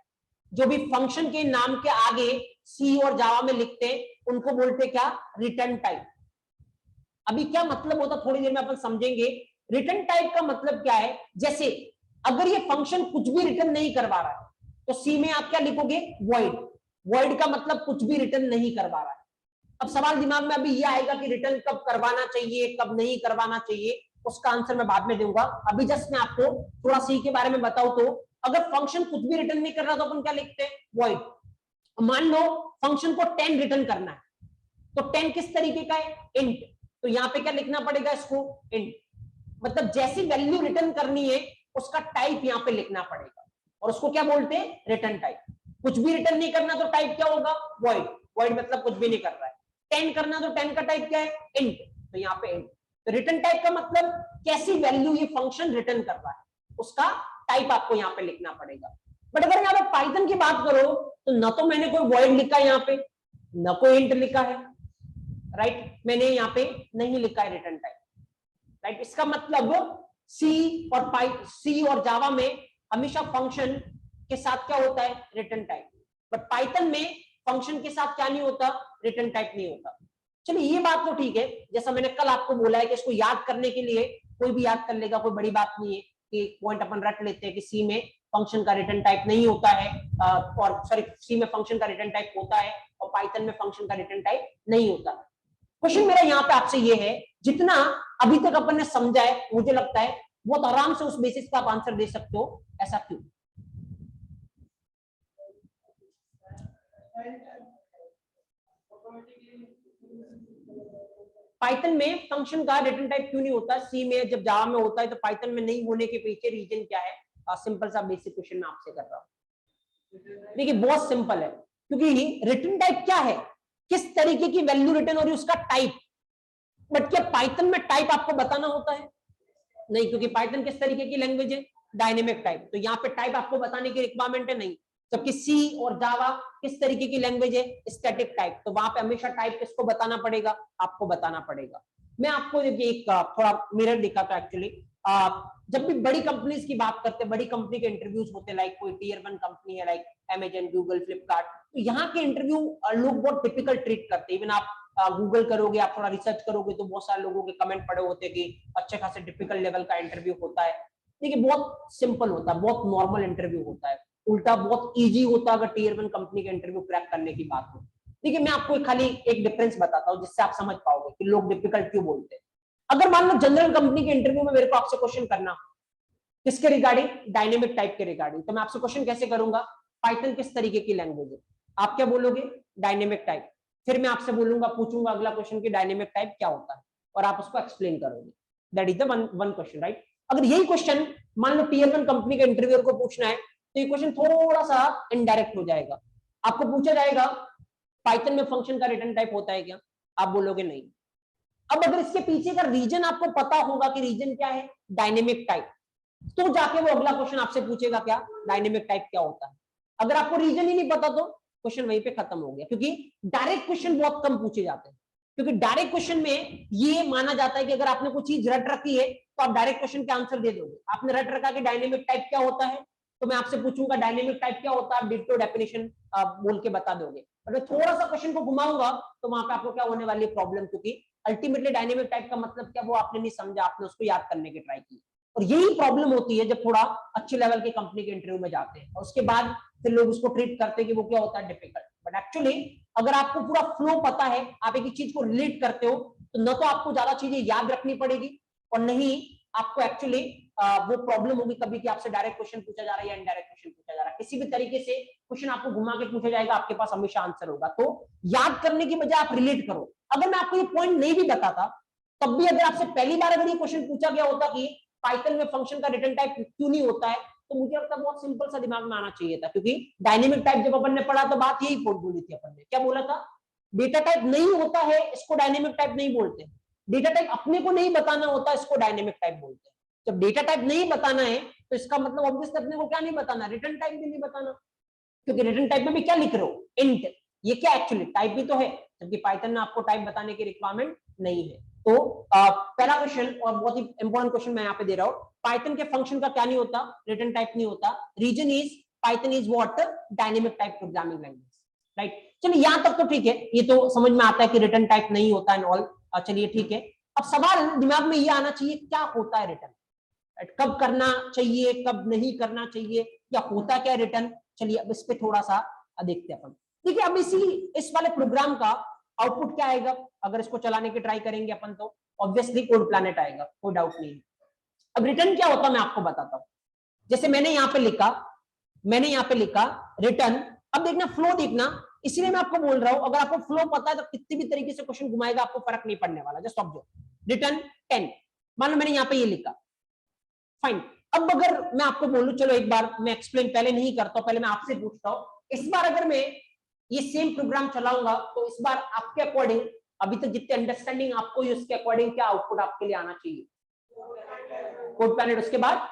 S1: जो भी फंक्शन के नाम के आगे सी और जावा में लिखते हैं उनको बोलते क्या, रिटर्न टाइप। अभी क्या मतलब होता थोड़ी देर में अपन समझेंगे। रिटर्न टाइप का मतलब क्या है, जैसे अगर ये फंक्शन कुछ भी रिटर्न नहीं करवा रहा है तो सी में आप क्या लिखोगे, वॉइड। वॉइड का मतलब कुछ भी रिटर्न नहीं करवा रहा है। अब सवाल दिमाग में अभी ये आएगा कि रिटर्न कब करवाना चाहिए कब नहीं करवाना चाहिए, उसका आंसर मैं बाद में दूंगा। अभी जस्ट मैं आपको थोड़ा सी के बारे में बताऊं तो अगर फंक्शन कुछ भी रिटर्न नहीं कर रहा तो अपन क्या लिखते हैं, वॉइड। मान लो फंक्शन को 10 रिटर्न करना है तो 10 किस तरीके का है, इंट। तो यहां पे क्या लिखना पड़ेगा इसको, इंट। मतलब जैसी वैल्यू रिटर्न करनी है उसका टाइप यहां पे लिखना पड़ेगा और उसको क्या बोलते हैं, रिटर्न टाइप। कुछ भी रिटर्न नहीं करना तो टाइप क्या होगा, वॉइड। वॉइड मतलब कुछ भी नहीं कर रहा है। 10 करना तो 10 का टाइप क्या है, इंट। तो यहाँ पे इंट। तो रिटर्न टाइप का मतलब कैसी वैल्यू ये फंक्शन रिटर्न कर रहा है उसका टाइप आपको यहाँ पे लिखना पड़ेगा। बट अगर यहाँ पे पाइथन की बात करो तो ना तो मैंने कोई वॉइड लिखा है यहाँ पे, ना कोई इंट लिखा है, राइट। मैंने यहाँ पे नहीं लिखा है रिटर्न टाइप, राइट। इसका मतलब सी और जावा में हमेशा फंक्शन के साथ क्या होता है, रिटर्न टाइप। बट पाइथन में फंक्शन के साथ क्या नहीं होता, रिटर्न टाइप नहीं होता। चलिए ये बात तो ठीक है, जैसा मैंने कल आपको बोला है कि इसको याद करने के लिए कोई भी याद कर लेगा, कोई बड़ी बात नहीं है कि पॉइंट अपन रट लेते हैं कि सी में फंक्शन का रिटर्न टाइप नहीं होता है, और सॉरी सी में फंक्शन का रिटर्न टाइप होता है और पाइथन में फंक्शन का रिटर्न टाइप नहीं होता। क्वेश्चन मेरा यहाँ पे आपसे ये है, जितना अभी तक अपन ने समझा है मुझे लगता है बहुत आराम से उस बेसिस पे आप आंसर दे सकते हो, ऐसा क्यों? पाइथन में फंक्शन का रिटर्न टाइप क्यों नहीं होता, सी में जब जावा में होता है, तो पाइथन में नहीं होने के पीछे रीजन क्या है? सिंपल सा बेसिक क्वेश्चन मैं आपसे कर रहा हूं। देखिए बहुत सिंपल है, क्योंकि रिटर्न टाइप क्या है, किस तरीके की वैल्यू रिटर्न हो रही है उसका टाइप। बट क्या पाइथन में टाइप आपको बताना होता है? नहीं, क्योंकि पाइथन किस तरीके की लैंग्वेज है, डायनेमिक टाइप। तो यहाँ पे टाइप आपको बताने की रिक्वायरमेंट है नहीं। जबकि सी और जावा किस तरीके की लैंग्वेज है, स्टैटिक टाइप। तो वहां पे हमेशा टाइप किसको बताना पड़ेगा, आपको बताना पड़ेगा। मैं आपको देखिए एक थोड़ा मिरर दिखाता हूं एक्चुअली। जब भी बड़ी कंपनीज की बात करते हैं, बड़ी कंपनी के इंटरव्यूज होते हैं, लाइक कोई टीयर 1 कंपनी है लाइक अमेजन, गूगल, फ्लिपकार्ट, तो यहाँ के इंटरव्यू लोग बहुत टिपिकल ट्रीट करते हैं। इवन आप गूगल करोगे, आप थोड़ा रिसर्च करोगे तो बहुत सारे लोगों के कमेंट पड़े होते हैं कि अच्छे खासे टिपिकल लेवल का इंटरव्यू होता है। देखिए बहुत सिंपल होता है, बहुत नॉर्मल इंटरव्यू होता है, उल्टा बहुत इजी होता है अगर टीयर 1 कंपनी का इंटरव्यू क्रैक करने की बात हो। देखिए मैं आपको खाली एक डिफरेंस बताता हूँ जिससे आप समझ पाओगे कि लोग डिफिकल्ट क्यों बोलते हैं। अगर मान लो जनरल कंपनी के इंटरव्यू में मेरे को आपसे क्वेश्चन करना किसके रिगार्डिंग, डायनेमिक टाइप के रिगार्डिंग, तो मैं आपसे क्वेश्चन कैसे करूंगा, पाइथन किस तरीके की लैंग्वेज है, आप क्या बोलोगे, डायनेमिक टाइप। फिर मैं आपसे बोलूंगा, पूछूंगा अगला क्वेश्चन की डायनेमिक टाइप क्या होता है, और आप उसको एक्सप्लेन करोगे। That is the one question, right. अगर यही क्वेश्चन मान लो टीयर 1 कंपनी के इंटरव्यूअर को पूछना है तो ये क्वेश्चन थोड़ा सा इनडायरेक्ट हो जाएगा। आपको पूछा जाएगा पाइथन में फंक्शन का रिटर्न टाइप होता है क्या, आप बोलोगे नहीं। अब अगर इसके पीछे का रीजन आपको पता होगा कि रीजन क्या है, डायनेमिक टाइप, तो जाके वो अगला क्वेश्चन आपसे पूछेगा क्या, डायनेमिक टाइप क्या होता है। अगर आपको रीजन ही नहीं पता तो क्वेश्चन वहीं पे खत्म हो गया, क्योंकि डायरेक्ट क्वेश्चन बहुत कम पूछे जाते हैं। क्योंकि डायरेक्ट क्वेश्चन में ये माना जाता है कि अगर आपने कोई चीज रट रखी है तो आप डायरेक्ट क्वेश्चन के आंसर दे दोगे। आपने रट रखा कि डायनेमिक टाइप क्या होता है, तो मैं आपसे पूछूंगा डायनेमिक टाइप क्या होता है, आप डिटो डेफिनेशन बोल के बता दोगे। और मैं थोड़ा सा क्वेश्चन को घुमाऊंगा तो वहां पे आपको क्या होने वाली प्रॉब्लम, क्योंकि अल्टीमेटली डायनेमिक टाइप का मतलब क्या वो आपने नहीं समझा, आपने उसको याद करने की ट्राई की। और यही प्रॉब्लम होती है जब थोड़ा अच्छे लेवल के कंपनी के इंटरव्यू में जाते हैं और उसके बाद फिर लोग उसको ट्रीट करते हैं कि वो क्या होता है, डिफिकल्ट। बट एक्चुअली अगर आपको पूरा फ्लो पता है, आप एक चीज को रिलेट करते हो, तो न तो आपको ज्यादा चीजें याद रखनी पड़ेगी और नहीं आपको एक्चुअली वो प्रॉब्लम होगी कभी कि आपसे डायरेक्ट क्वेश्चन पूछा जा रहा है या इनडायरेक्ट क्वेश्चन पूछा जा रहा है। किसी भी तरीके से क्वेश्चन आपको घुमा के पूछा जाएगा, आपके पास हमेशा आंसर होगा। तो याद करने की बजाय आप रिलेट करो। अगर मैं आपको ये पॉइंट नहीं भी बताता तब भी अगर आपसे पहली बार अगर ये क्वेश्चन पूछा गया होता कि पाइथन में फंक्शन का रिटर्न टाइप क्यों नहीं होता है, तो मुझे लगता है बहुत सिंपल सा दिमाग में आना चाहिए था। क्योंकि डायनेमिक टाइप जब अपन ने पढ़ा तो बात यही बोली थी अपन ने, क्या बोला था, डेटा टाइप नहीं होता है इसको डायनेमिक टाइप नहीं बोलते, डेटा टाइप अपने को नहीं बताना होता इसको डायनेमिक टाइप बोलते हैं। जब डेटा टाइप नहीं बताना है तो इसका मतलब ऑब्वियसली अपने को क्या नहीं बताना, रिटर्न टाइप भी नहीं बताना। क्योंकि रिटर्न टाइप में भी क्या लिख रहे हो, इंट, ये क्या एक्चुअली टाइप भी तो है, जबकि पाइथन में आपको टाइप बताने की रिक्वायरमेंट नहीं है। तो पहला क्वेश्चन और बहुत ही इंपॉर्टेंट क्वेश्चन मैं यहाँ पे दे रहा हूँ, पाइथन के फंक्शन का क्या नहीं होता, रिटर्न टाइप नहीं होता। Reason is Python is what, dynamic type programming language, right. चलिए यहां तक तो ठीक है, ये तो समझ में आता है कि रिटर्न टाइप नहीं होता एंड ऑल। चलिए ठीक है, अब सवाल दिमाग में ये आना चाहिए क्या होता है रिटर्न, कब करना चाहिए, कब नहीं करना चाहिए, या होता क्या रिटर्न। चलिए अब इस पे थोड़ा सा देखते हैं अपन। देखिए अब इस वाले प्रोग्राम का आउटपुट क्या आएगा, अगर इसको चलाने की ट्राई करेंगे अपन तो ऑब्वियसली कोड प्लैनेट आएगा, कोई डाउट नहीं है। अब रिटर्न क्या होता है मैं आपको बताता हूं। जैसे मैंने यहाँ पे लिखा रिटर्न। अब देखना फ्लो देखना, इसलिए मैं आपको बोल रहा हूं अगर आपको फ्लो पता है तो कितनी भी तरीके से क्वेश्चन घुमाएगा आपको फर्क नहीं पड़ने वाला। जस्ट ऑब्जर्व रिटर्न 10, मान लो मैंने यहाँ पे ये लिखा, फाइन। अब अगर मैं आपको बोलूं, चलो एक बार मैं एक्सप्लेन पहले नहीं करता हूं, पहले मैं आपसे पूछता हूं, इस बार अगर मैं ये सेम प्रोग्राम चलाऊंगा तो इस बार आपके अकॉर्डिंग, अभी तक जितने अंडरस्टैंडिंग आपको है उसके अकॉर्डिंग क्या आउटपुट आपके लिए आना चाहिए, कोड प्लैनेट, उसके बाद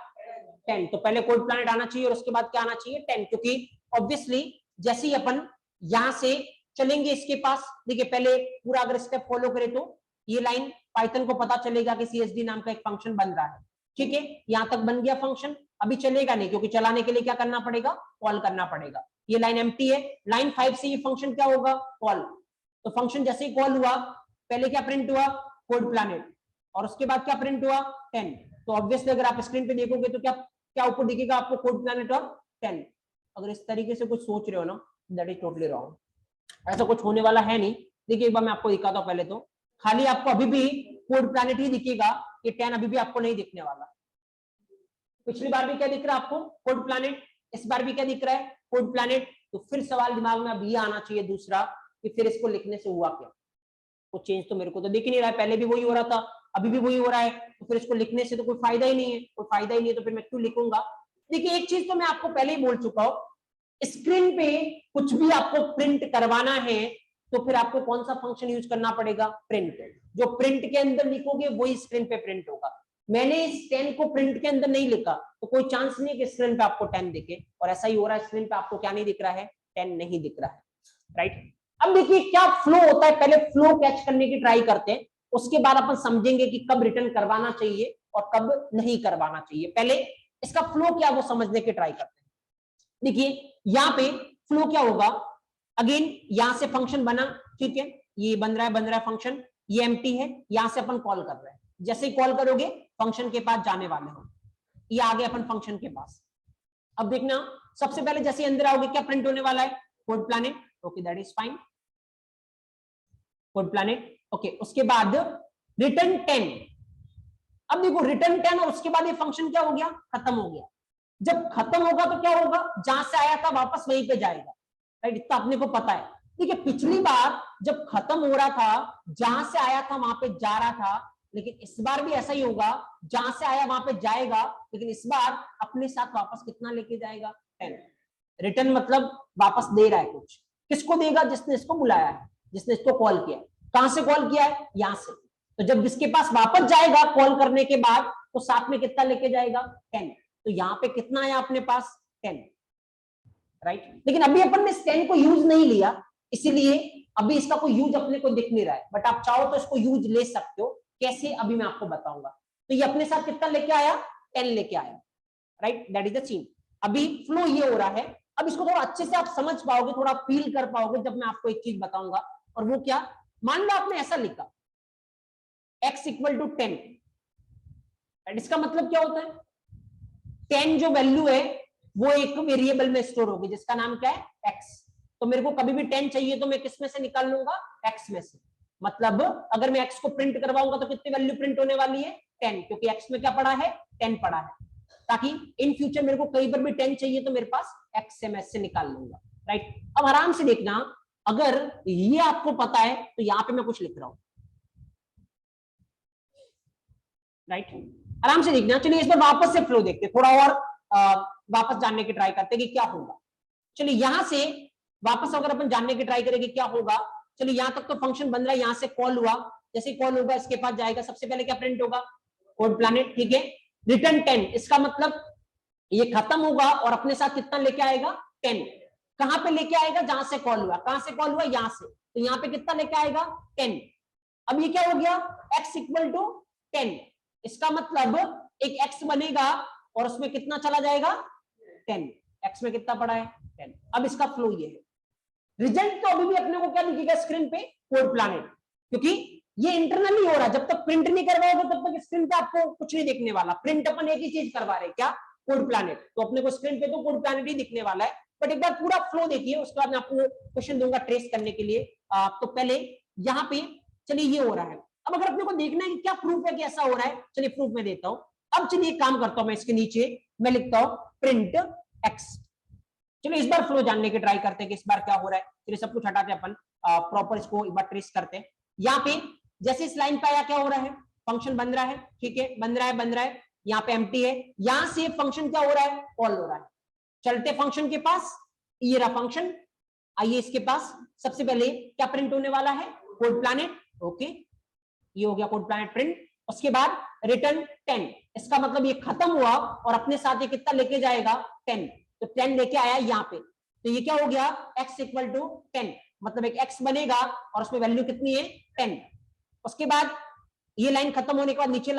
S1: 10। तो पहले कोड प्लैनेट आना चाहिए और उसके बाद क्या आना चाहिए 10, क्योंकि ऑब्वियसली जैसे ही अपन यहां से चलेंगे इसके पास, देखिए पहले पूरा अगर स्टेप फॉलो करें तो ये लाइन पाइथन को पता चलेगा कि सीएसडी नाम का एक फंक्शन बन रहा है, ठीक है, यहां तक बन गया फंक्शन। अभी चलेगा नहीं क्योंकि चलाने के लिए क्या करना पड़ेगा, कॉल करना पड़ेगा। ये लाइन एम्प्टी है, लाइन 5 से ये फंक्शन क्या होगा, कॉल। तो फंक्शन जैसे ही कॉल हुआ, पहले क्या प्रिंट हुआ, कोड प्लैनेट, और उसके बाद क्या प्रिंट हुआ 10। तो ऑब्वियसली अगर आप स्क्रीन पे देखोगे तो क्या क्या आउटपुट दिखेगा आपको, कोड प्लैनेट और 10। अगर इस तरीके से कुछ सोच रहे हो ना, दैट इज टोटली रॉन्ग, ऐसा कुछ होने वाला है नहीं। देखिए एक बार मैं आपको दिखाता हूं, पहले तो खाली आपको अभी भी कोड प्लैनेट ही दिखेगा, ये 10 अभी भी आपको नहीं दिखने वाला। पिछली बार भी क्या दिख रहा है आपको, कोड प्लैनेट, इस बार भी क्या दिख रहा है, कोड प्लैनेट। तो फिर सवाल दिमाग में अब ये आना चाहिए दूसरा कि फिर इसको लिखने से हुआ क्या, वो चेंज तो मेरे को तो दिख ही नहीं रहा है, पहले भी वही हो रहा था अभी भी वही हो रहा है, तो फिर इसको लिखने से तो कोई फायदा ही नहीं है, कोई फायदा ही नहीं है तो फिर मैं क्यों लिखूंगा। देखिए एक चीज तो मैं आपको पहले ही बोल चुका हूं, स्क्रीन पे कुछ भी आपको प्रिंट करवाना है तो फिर आपको कौन सा फंक्शन यूज करना पड़ेगा, प्रिंट। जो प्रिंट के अंदर लिखोगे वही स्क्रीन पे प्रिंट होगा। मैंने इस 10 को प्रिंट के अंदर नहीं लिखा तो कोई चांस नहीं कि स्क्रीन पे आपको 10 दिखे, और ऐसा ही हो रहा है, स्क्रीन पे आपको क्या नहीं दिख रहा है, 10 नहीं दिख रहा है, राइट। अब देखिए क्या फ्लो होता है, पहले फ्लो कैच करने की ट्राई करते हैं, उसके बाद अपन समझेंगे कि कब रिटर्न करवाना चाहिए और कब नहीं करवाना चाहिए। पहले इसका फ्लो क्या वो समझने की ट्राई करते हैं। देखिए यहाँ पे फ्लो क्या होगा, अगेन यहां से फंक्शन बना, ठीक है, ये बन रहा है फंक्शन, ये एम्प्टी है, यहां से अपन कॉल कर रहे हैं, जैसे ही कॉल करोगे फंक्शन के पास जाने वाले हो, ये आ गए अपन फंक्शन के पास। अब देखना सबसे पहले जैसे अंदर आओगे क्या प्रिंट होने वाला है, code planet, okay that is fine, code planet, okay. उसके बाद रिटर्न 10। अब देखो रिटर्न 10 और उसके बाद ये फंक्शन क्या हो गया, खत्म हो गया। जब खत्म होगा तो क्या होगा, जहां से आया था वापस वहीं पे जाएगा, राइट, इतना अपने को पता है। ठीक है, पिछली बार जब खत्म हो रहा था जहां से आया था वहां पे जा रहा था, लेकिन इस बार भी ऐसा ही होगा, जहां से आया वहां पे जाएगा, लेकिन इस बार अपने साथ वापस कितना लेके जाएगा, 10। रिटर्न मतलब वापस दे रहा है कुछ, किसको देगा, जिसने इसको बुलाया है, जिसने इसको कॉल किया। कहां से कॉल किया है, यहां से। तो जब जिसके पास वापस जाएगा कॉल करने के बाद तो साथ में कितना लेके जाएगा, 10। तो यहाँ पे कितना आया अपने पास, 10, राइट। लेकिन अभी अपन ने 10 को यूज नहीं लिया, इसीलिए अभी इसका कोई यूज अपने को दिख नहीं रहा है, बट आप चाहो तो इसको यूज ले सकते हो, कैसे अभी मैं आपको बताऊंगा। तो ये अपने साथ कितना लेके आया, 10 लेके आया, right, that is the scene. अभी फ्लो ये हो रहा है, अब इसको थोड़ा अच्छे से आप समझ पाओगे, थोड़ा फील कर पाओगे जब मैं आपको एक चीज बताऊंगा, और वो क्या, मान लो आपने ऐसा लिखा x इक्वल टू 10, इसका मतलब क्या होता है, 10 जो वैल्यू है वो एक वेरिएबल में स्टोर होगी जिसका नाम क्या है, x। तो मेरे को कभी भी 10 चाहिए तो मैं किस में से निकाल लूंगा, x में से। मतलब अगर मैं x को प्रिंट करवाऊंगा तो कितनी वैल्यू प्रिंट होने वाली है, 10, क्योंकि x में क्या पड़ा है, 10 पड़ा है, ताकि इन फ्यूचर मेरे को कहीं पर भी 10 चाहिए तो मेरे पास x से निकाल लूंगा, राइट। अब आराम से देखना, अगर ये आपको पता है तो यहां पे मैं कुछ लिख रहा हूं, राइट, आराम से देखना। चलिए इस पर वापस से फ्लो देखते, थोड़ा और वापस जानने की ट्राई करते कि क्या होगा। चलिए यहां से वापस अगर अपन जानने की ट्राई करेंगे क्या होगा, चलिए यहां तक तो फंक्शन बन रहा है, यहां से कॉल हुआ, जैसे कॉल होगा इसके पास जाएगा, सबसे पहले क्या प्रिंट होगा, कोड प्लैनेट, ठीक है। रिटर्न 10, इसका मतलब ये खत्म होगा और अपने साथ कितना लेके आएगा, 10। कहां पे लेके आएगा, जहां से कॉल हुआ, कहां से कॉल हुआ, यहां से, तो यहां पे कितना लेके आएगा, 10। अब ये क्या हो गया, x इक्वल टू 10, इसका मतलब एक x बनेगा और उसमें कितना चला जाएगा, 10। x में कितना पड़ा है, 10। अब इसका फ्लो ये है, रिजल्ट तो अभी भी अपने को क्या दिखेगा स्क्रीन पे, कोड प्लैनेट, क्योंकि ये इंटरनली हो रहा है। जब तक प्रिंट नहीं करवाओगे तब तक स्क्रीन पे आपको कुछ नहीं दिखने वाला। प्रिंट अपन एक ही चीज करवा रहे हैं, क्या, कोड प्लैनेट, तो अपने को स्क्रीन पे तो कोड प्लैनेट ही दिखने वाला है। बट एक बार पूरा फ्लो देखिए, उसके बाद मैं आपको क्वेश्चन दूंगा ट्रेस करने के लिए। तो पहले यहाँ पे चलिए ये हो रहा है। अब अगर अपने को देखना है कि क्या प्रूफ है कि ऐसा हो रहा है, चलिए प्रूफ में देता हूं। अब चलिए काम करता हूं, मैं इसके नीचे मैं लिखता हूं प्रिंट एक्स। चलिए इस बार फ्लो जानने की ट्राई करते हैं कि इस बार क्या हो रहा है। चलिए सब कुछ हटाते हैं अपन, प्रॉपर इसको एक बार ट्रेस करते हैं। यहाँ पे जैसे इस लाइन पे आया क्या हो रहा है, फंक्शन बन रहा है, ठीक है, बन रहा है। यहाँ पे एम्प्टी है, यहां से फंक्शन क्या हो रहा है, कॉल हो रहा है। चलते फंक्शन के पास, ये रहा फंक्शन, आइए इसके पास सबसे पहले क्या प्रिंट होने वाला है, कोड प्लैनेट। ओके, ये हो गया कोड प्लैनेट प्रिंट। उसके बाद रिटर्न 10, इसका मतलब ये खत्म हुआ और अपने साथ ये कितना लेके जाएगा, 10। तो 10 लेके आया यहाँ पे, तो ये क्या हो गया, x इक्वल टू 10, मतलब एक x बनेगा और उसमें वैल्यू कितनी है, 10। उसके बाद ये लाइन खत्म होने के बाद नीचे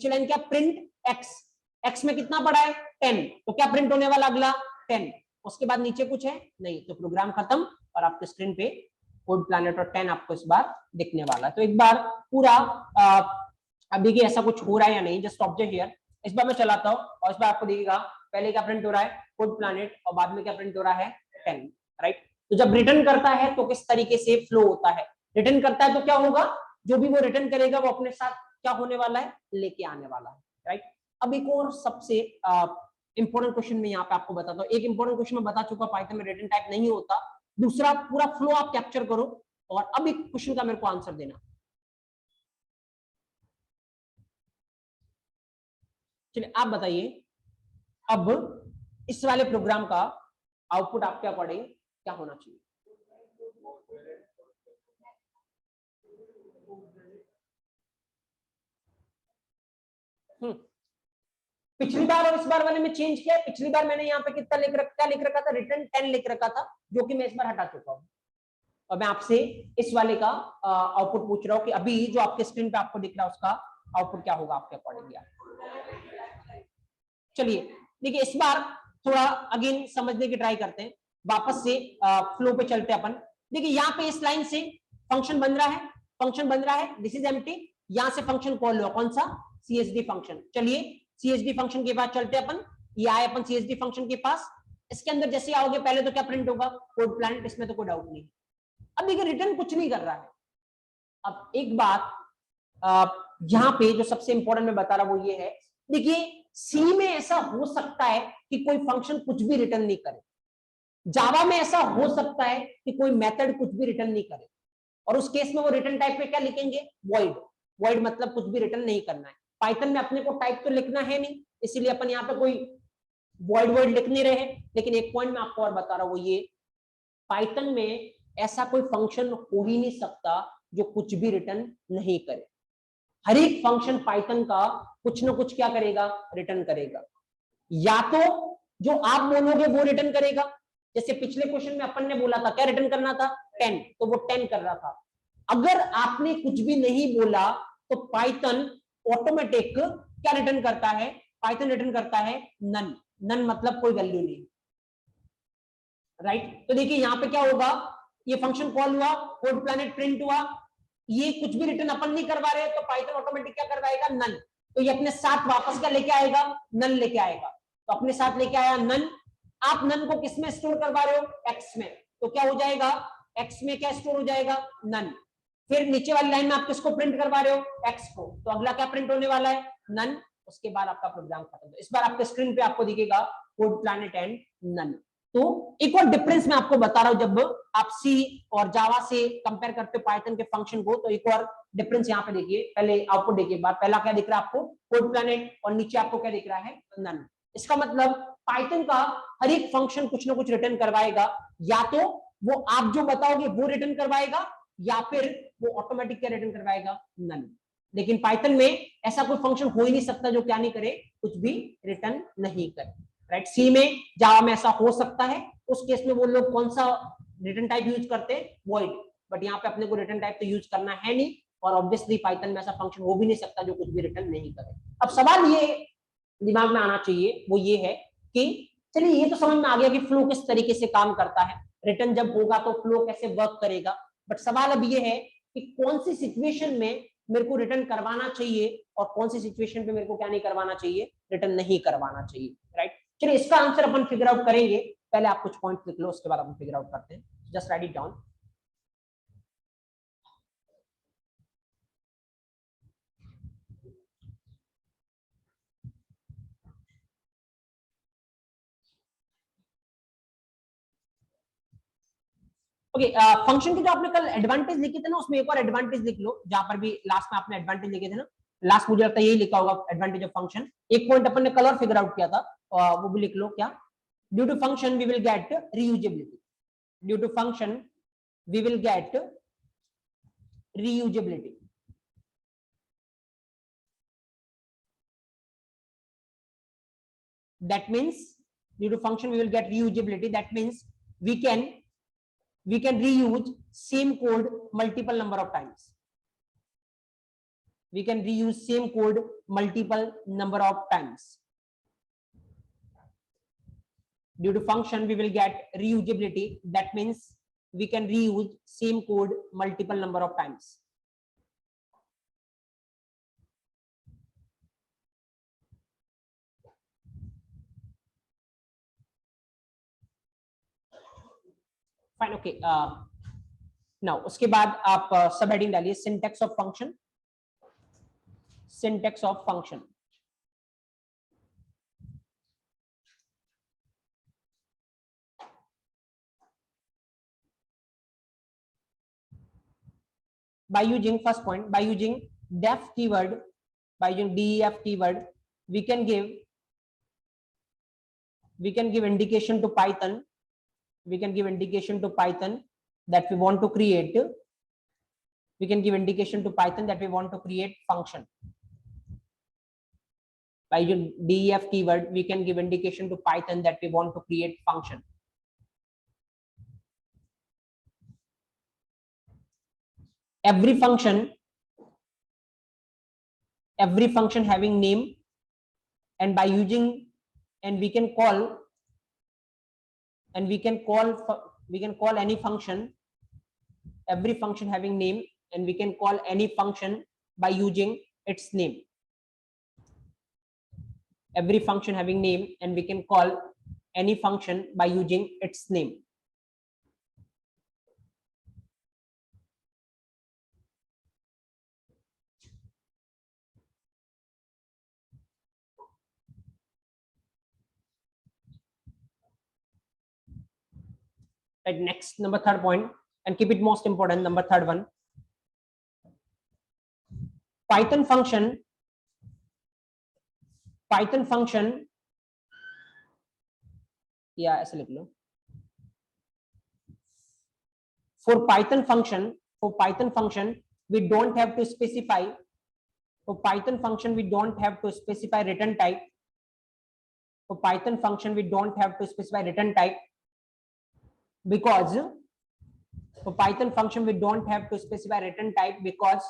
S1: लाइन क्या, प्रिंट x, x में कितना पड़ा है, 10, तो क्या प्रिंट होने वाला अगला, 10। उसके बाद नीचे कुछ है नहीं, तो प्रोग्राम खत्म और आपके स्क्रीन पे कोड प्लैनेट और 10 आपको इस बार दिखने वाला है। तो एक बार पूरा अब देखिए ऐसा कुछ हो रहा है या नहीं, जस्ट ऑब्जर्व हियर। इस बार मैं चलाता हूँ और इस बार आपको दिखेगा पहले क्या प्रिंट हो रहा है, कोड प्लैनेट, और बाद में क्या प्रिंट हो रहा है, 10, राइट। तो जब रिटर्न करता है तो किस तरीके से फ्लो होता है, रिटर्न करता है तो क्या होगा, जो भी वो रिटर्न करेगा वो अपने साथ क्या होने वाला है, लेके आने वाला है, राइट। अब एक और सबसे इंपॉर्टेंट क्वेश्चन में यहाँ पे आपको बताता हूँ। एक इंपॉर्टेंट क्वेश्चन मैं बता चुका, पाइथन में रिटर्न टाइप नहीं होता। दूसरा पूरा फ्लो आप कैप्चर करो और अब एक क्वेश्चन का मेरे को आंसर देना। चलिए आप बताइए, अब इस वाले प्रोग्राम का आउटपुट आपके अकॉर्डिंग क्या होना चाहिए। पिछली बार और इस बार वाले में चेंज किया है। पिछली बार मैंने यहाँ पे कितना लिख रखा था, रिटर्न 10 लिख रखा था, जो कि मैं इस बार हटा चुका हूँ। और मैं आपसे इस वाले का आउटपुट पूछ रहा हूँ कि अभी जो आपके स्क्रीन पे आपको दिख रहा है उसका आउटपुट क्या होगा आपके अकॉर्डिंग। चलिए देखिए, इस बार थोड़ा अगेन समझने की ट्राई करते हैं, वापस से फ्लो पे चलते हैं अपन। देखिए यहाँ पे इस लाइन से फंक्शन बन रहा है, दिस इज एम्प्टी। यहाँ से फंक्शन कॉल हुआ, कौन सा, CSD फंक्शन। चलिए CSD फंक्शन के पास चलते हैं अपन, ये आए अपन CSD फंक्शन के पास। इसके अंदर जैसे आओगे पहले तो क्या प्रिंट होगा, कोड प्लैनेट, इसमें तो कोई डाउट नहीं। अब देखिए रिटर्न कुछ नहीं कर रहा है। अब एक बात यहाँ पे जो सबसे इंपॉर्टेंट मैं बता रहा हूं वो ये है, देखिए सी में ऐसा हो सकता है कि कोई फंक्शन कुछ भी रिटर्न नहीं करे, जावा में ऐसा हो सकता है कि कोई मेथड कुछ भी रिटर्न नहीं करे, और उस केस में वो रिटर्न टाइप में क्या लिखेंगे, वॉइड। वॉइड मतलब कुछ भी रिटर्न नहीं करना है। पाइथन में अपने को टाइप तो लिखना है नहीं, इसीलिए अपन यहाँ पे कोई वॉइड लिख नहीं रहे। लेकिन एक पॉइंट मैं आपको और बता रहा हूं वो ये, पाइथन में ऐसा कोई फंक्शन हो ही नहीं सकता जो कुछ भी रिटर्न नहीं करे। हर एक फंक्शन पाइथन का कुछ ना कुछ क्या करेगा, रिटर्न करेगा। या तो जो आप बोलोगे वो रिटर्न करेगा, जैसे पिछले क्वेश्चन में अपन ने बोला था क्या रिटर्न करना था, 10, तो वो 10 कर रहा था। अगर आपने कुछ भी नहीं बोला तो पाइथन ऑटोमेटिक क्या रिटर्न करता है, पाइथन रिटर्न करता है नन। नन मतलब कोई वैल्यू नहीं, राइट। तो देखिए यहाँ पे क्या होगा, ये फंक्शन कॉल हुआ, कोड प्लैनेट प्रिंट हुआ, ये कुछ भी रिटर्न अपन नहीं करवा रहे, तो पाइथन ऑटोमेटिक क्या करवाएगा, नन। तो ये अपने साथ वापस क्या लेके आएगा, नन लेके आएगा। तो अपने साथ लेके आया नन। आप नन को किस में स्टोर करवा रहे हो, एक्स में, तो क्या हो जाएगा, एक्स में क्या स्टोर हो जाएगा, नन। फिर नीचे वाली लाइन में आप किसको प्रिंट करवा रहे हो, एक्स को, तो अगला क्या प्रिंट होने वाला है, नन। उसके बाद आपका प्रोग्राम खत्म। इस बार आपके स्क्रीन पे आपको दिखेगा कोड प्लैनेट एंड नन। तो एक और डिफरेंस मैं आपको बता रहा हूं, जब आप सी और जावा से कंपेयर करते हो पाइथन के फंक्शन को, तो एक और डिफरेंस यहाँ पे देखिए। पहले आउटपुट देखिए, पहला क्या दिख रहा है आपको, कोड प्लैनेट, और नीचे आपको क्या दिख रहा है, नन। इसका मतलब पाइथन का हर एक फंक्शन कुछ ना कुछ रिटर्न करवाएगा, या तो वो आप जो बताओगे वो रिटर्न करवाएगा, या फिर वो ऑटोमेटिक क्या रिटर्न करवाएगा, नन। लेकिन पाइथन में ऐसा कोई फंक्शन हो ही नहीं सकता जो क्या नहीं करे, कुछ भी रिटर्न नहीं करे, राइट। सी में, जावा में ऐसा हो सकता है, उस केस में वो लोग कौन सा रिटर्न टाइप यूज करते हैं, वॉइड। बट यहाँ पे अपने को रिटर्न टाइप तो यूज करना है नहीं, और ऑब्वियसली पाइथन में ऐसा फंक्शन हो भी नहीं सकता जो कुछ भी रिटर्न नहीं करे। अब सवाल ये दिमाग में आना चाहिए, वो ये है कि चलिए ये तो समझ में आ गया कि फ्लो किस तरीके से काम करता है। रिटर्न जब होगा तो फ्लो कैसे वर्क करेगा। बट सवाल अब ये है कि कौन सी सिचुएशन में मेरे को रिटर्न करवाना चाहिए और कौन सी सिचुएशन पे मेरे को क्या नहीं करवाना चाहिए, रिटर्न नहीं करवाना चाहिए, राइट। चलिए इसका आंसर अपन फिगर आउट करेंगे, पहले आप कुछ पॉइंट लिख लो, उसके बाद अपन फिगर आउट करते हैं। Just right it down. Okay, function के जो आपने कल एडवांटेज लिखे थे ना, उसमें एक और एडवांटेज लिख लो, जहां पर भी लास्ट में आपने एडवांटेज लिखे थे ना, लास्ट मुझे लगता है यही लिखा होगा, एडवांटेज ऑफ फंक्शन। एक पॉइंट अपन ने कल और फिगर आउट किया था, वो भी लिख लो। क्या? Due to function we will get reusability. Due to function we will get reusability. That means due to function we will get reusability. That means we can reuse same code multiple number of times. We can reuse same code multiple number of times. Due to function we will get reusability. That means we can reuse same code multiple number of times. Fine. Okay. Now उसके बाद आप सब हेडिंग डालिए, syntax of function. Syntax of function. By using first point, by using def keyword, by using def keyword, we can give indication to Python. We can give indication to Python that we want to create. We can give indication to Python that we want to create function. By using def keyword, we can give indication to Python that we want to create function. Every function having name, and by using, and we can call any function, every function having name, and we can call any function by using its name. Every function having name, and we can call any function by using its name. Right, next, number third point, and keep it most important, number third one. Python function या ऐसे लिख लो। For Python function we don't have to specify, for Python function we don't have to specify return type. For Python function we don't have to specify return type, because for Python function we don't have to specify return type because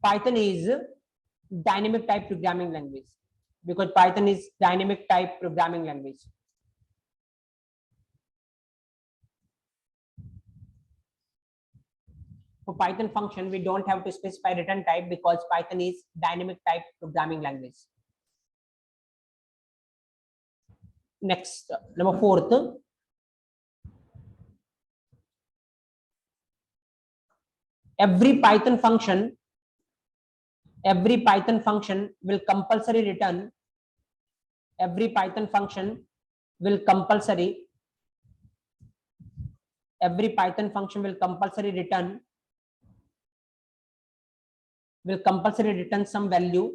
S1: Python is dynamic type programming language. Because Python is dynamic type programming language. For Python function we don't have to specify return type because Python is dynamic type programming language. Next, number fourth, every Python function will compulsory return, every Python function will compulsory return some value.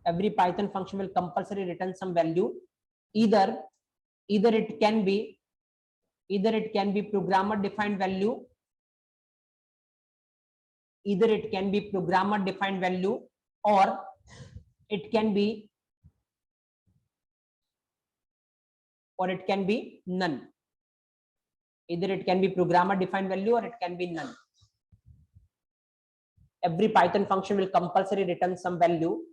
S1: Every Python function will compulsory return some value. Either it can be programmer defined value, either it can be programmer defined value, or it can be none. Either it can be programmer defined value or it can be none. Every Python function will compulsory return some value.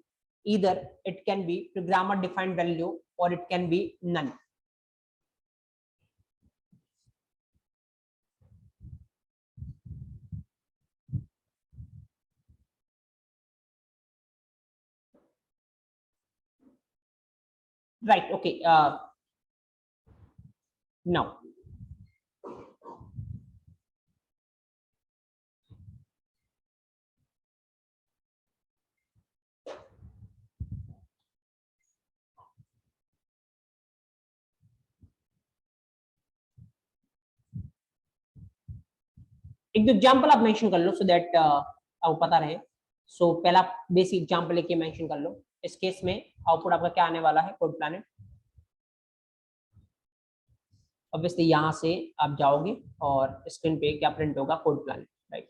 S1: Either it can be programmer defined value or it can be none. right, okay, now एक दो एग्जांपल आप मेंशन कर लो सो दैट आपको पता रहे। सो पहला बेसिक एग्जांपल लेके मेंशन कर लो। इस केस में आउटपुट आपका क्या आने वाला है, कोड प्लैनेट। ऑब्वियसली यहाँ से आप जाओगे और स्क्रीन पे क्या प्रिंट होगा, code planet, right.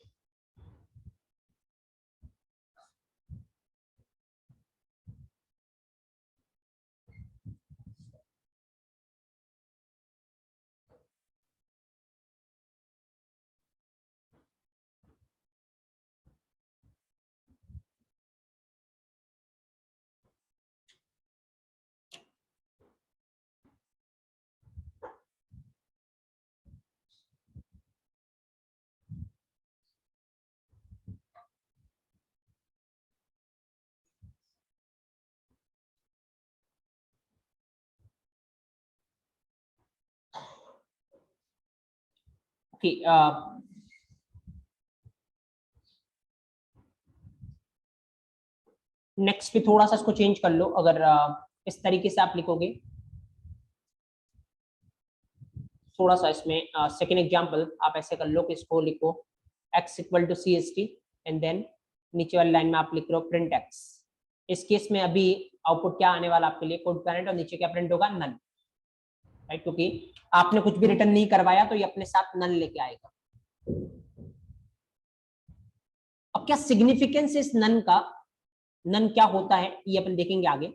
S1: Okay, next पे थोड़ा सा इसको चेंज कर लो। अगर इस तरीके से आप लिखोगे, थोड़ा सा इसमें सेकेंड एग्जांपल आप ऐसे कर लो कि इसको लिखो x equal to C S T and then नीचे वाली लाइन में आप लिख रहे हो प्रिंट x। इस केस में अभी आउटपुट क्या आने वाला आपके लिए, कोड प्लैनेट, और नीचे क्या प्रिंट होगा, नन, राइट, क्योंकि आपने कुछ भी रिटर्न नहीं करवाया तो ये अपने साथ नन लेके आएगा। अब क्या सिग्निफिकेंस इस नन का, नन क्या होता है ये अपन देखेंगे आगे।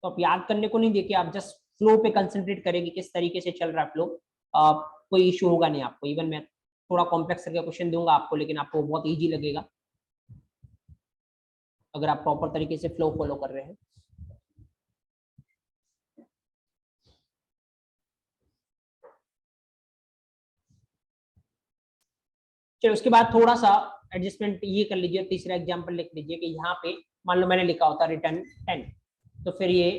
S1: तो आप याद करने को नहीं देखिए, आप जस्ट फ्लो पे कंसंट्रेट करेंगे, किस तरीके से चल रहा है फ्लो। कोई इशू होगा नहीं आपको। इवन मैं थोड़ा कॉम्प्लेक्स करके क्वेश्चन दूंगा आपको, लेकिन आपको बहुत इजी लगेगा अगर आप प्रॉपर तरीके से फ्लो फॉलो कर रहे हैं। चलो उसके बाद थोड़ा सा एडजस्टमेंट ये कर लीजिए, तीसरा एग्जांपल लिख लीजिए कि यहाँ पे मान लो मैंने लिखा होता रिटर्न 10, तो फिर ये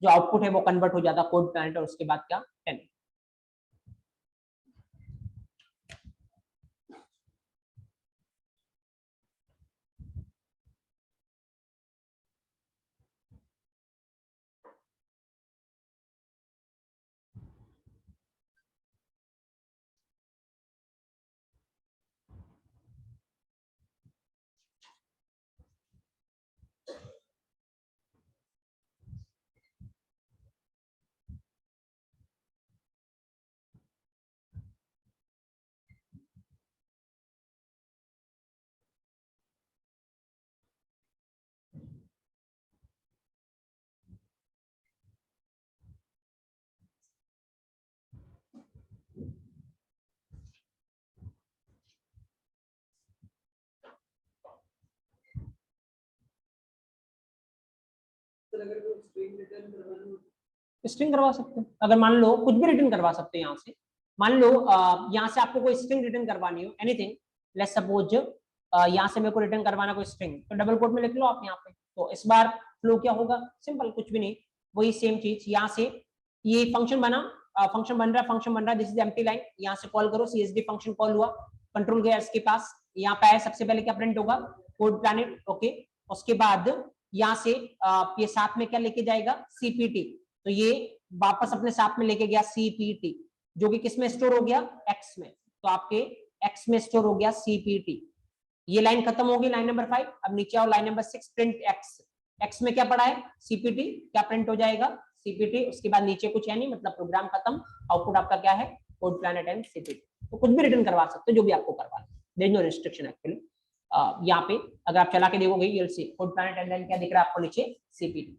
S1: जो आउटपुट है वो कन्वर्ट हो जाता कोड प्लैनेट, और उसके बाद क्या, 10। स्ट्रिंग करवा सकते हैं, अगर मान लो कुछ भी रिटर्न करवा सकते हैं यहाँ से। मान लो यहाँ से आपको कोई स्ट्रिंग रिटर्न करवानी हो, एनीथिंग, लेट्स सपोज यहाँ से मेरे को रिटर्न करवाना कोई स्ट्रिंग, तो डबल कोट में लिख लो आप यहाँ पे। तो इस बार फ्लो क्या होगा, सिंपल, कुछ भी नहीं, वही सेम चीज यहाँ से। ये फंक्शन बना, फंक्शन बन रहा है, फंक्शन बन रहा है, दिस इज एम्प्टी लाइन, यहाँ से कॉल करो, सीएसडी फंक्शन कॉल हुआ, कंट्रोल गया इसके पास, यहाँ पे आया, सबसे पहले क्या प्रिंट होगा, कोड प्लैनेट, ओके। उसके बाद यहाँ से ये साथ में क्या लेके जाएगा, सीपीटी, तो ये वापस अपने साथ में लेके गया सीपीटी, जो कि किस में स्टोर हो गया, एक्स में, तो आपके एक्स में स्टोर हो गया सीपीटी। ये लाइन खत्म होगी, लाइन नंबर 5। अब नीचे आओ, line number 6, print x. X में क्या पड़ा है, सीपीटी, क्या प्रिंट हो जाएगा, सीपीटी। उसके बाद नीचे कुछ है नहीं, मतलब प्रोग्राम खत्म, आउटपुट आपका क्या है, कोड प्लैनेट एंड सीपीटी। तो कुछ भी रिटर्न करवा सकते हो, जो भी आपको करवाना, there is no restriction actually. यहाँ पे अगर आप चला के देखोगे, you will see code planet and then क्या दिख रहा है आपको नीचे, सीपीटी।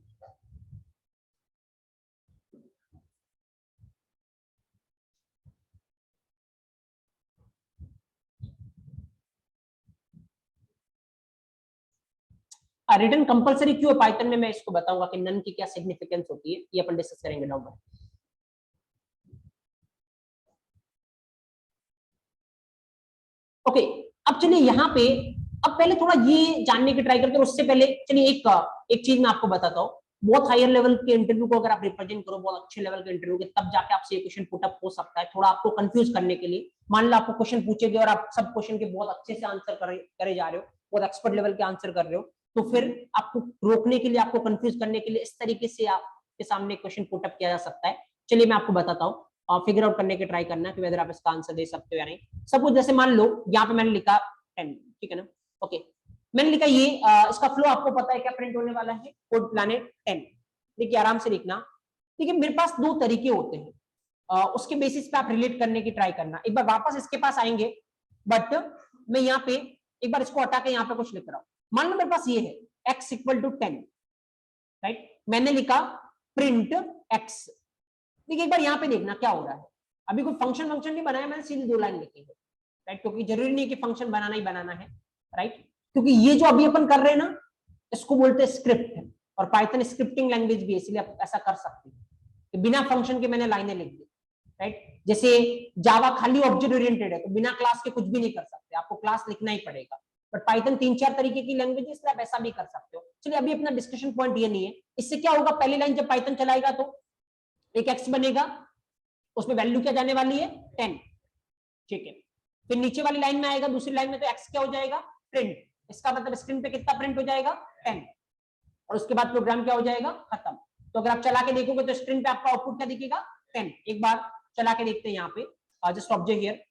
S1: रिटर्न कंपलसरी क्यों है पाइथन में, मैं इसको बताऊंगा कि नन की क्या सिग्निफिकेंस होती है, ये अपन डिस्कस करेंगे डाउन में। ओके, अब चलिए यहाँ पे, अब पहले थोड़ा ये जानने की ट्राई करते हैं, उससे पहले चलिए एक चीज मैं आपको बताता हूँ। बहुत हायर लेवल के इंटरव्यू को अगर आप रिप्रेजेंट करो, बहुत अच्छे लेवल के इंटरव्यू के, तब जाके आपसे ये क्वेश्चन पुट अप हो सकता है, थोड़ा आपको कंफ्यूज करने के लिए। मान लो आपको क्वेश्चन पूछेगे और आप सब क्वेश्चन के बहुत अच्छे से आंसर करे जा रहे हो, बहुत एक्सपर्ट लेवल के आंसर कर रहे हो, तो फिर आपको रोकने के लिए, आपको कंफ्यूज करने के लिए इस तरीके से आपके सामने क्वेश्चन पुट अप किया जा सकता है। चलिए मैं आपको बताता हूँ, फिगर आउट करने की ट्राई करना कि वेदर आप इसका आंसर दे सकते हो या नहीं। सपोज जैसे मान लो यहाँ पे मैंने लिखा 10, ठीक है ना, ओके, मैंने लिखा ये इसका फ्लो आपको पता है क्या प्रिंट होने वाला है, कोड प्लैनेट 10। देखिए आराम से लिखना। देखिए मेरे पास दो तरीके होते हैं, उसके बेसिस पे आप रिलेट करने की ट्राई करना। एक बार वापस इसके पास आएंगे, बट मैं यहाँ पे एक बार इसको हटा के यहाँ पे कुछ लिख रहा हूँ। मान लो मेरे पास ये है x इक्वल टू 10, राइट, मैंने लिखा प्रिंट x। देखिए एक बार यहाँ पे देखना क्या हो रहा है, अभी कोई फंक्शन नहीं बनाया, मैंने सीधी दो लाइन लिखी है, राइट, क्योंकि जरूरी नहीं कि फंक्शन बनाना ही बनाना है, राइट, क्योंकि ये जो अभी अपन कर रहे हैं ना, इसको बोलते हैं स्क्रिप्ट, और पाइथन स्क्रिप्टिंग लैंग्वेज भी है, इसलिए आप ऐसा कर सकते हैं कि बिना फंक्शन के मैंने लाइनें लिख दी, राइट। जैसे जावा खाली ऑब्जेक्ट ओरिएंटेड है, तो बिना क्लास के कुछ भी नहीं कर सकते, आपको क्लास लिखना ही पड़ेगा, बट पाइथन 3-4 तरीके की लैंग्वेज है, इसलिए आप ऐसा भी कर सकते हो। चलिए अभी अपना डिस्कशन पॉइंट ये नहीं है, इससे क्या होगा, पहली लाइन जब पाइथन चलाएगा तो एक एक्स बनेगा, उसमें वैल्यू क्या जाने वाली है 10, ठीक है। फिर नीचे वाली लाइन में आएगा, दूसरी लाइन में, तो एक्स क्या हो जाएगा प्रिंट, इसका मतलब स्क्रीन पे कितना प्रिंट हो जाएगा 10, और उसके बाद प्रोग्राम क्या हो जाएगा खत्म। तो अगर आप चला के देखोगे तो स्क्रीन पे आपका आउटपुट क्या दिखेगा 10। एक बार चला के देखते हैं यहाँ पे, जस्ट ऑब्जर्व हियर,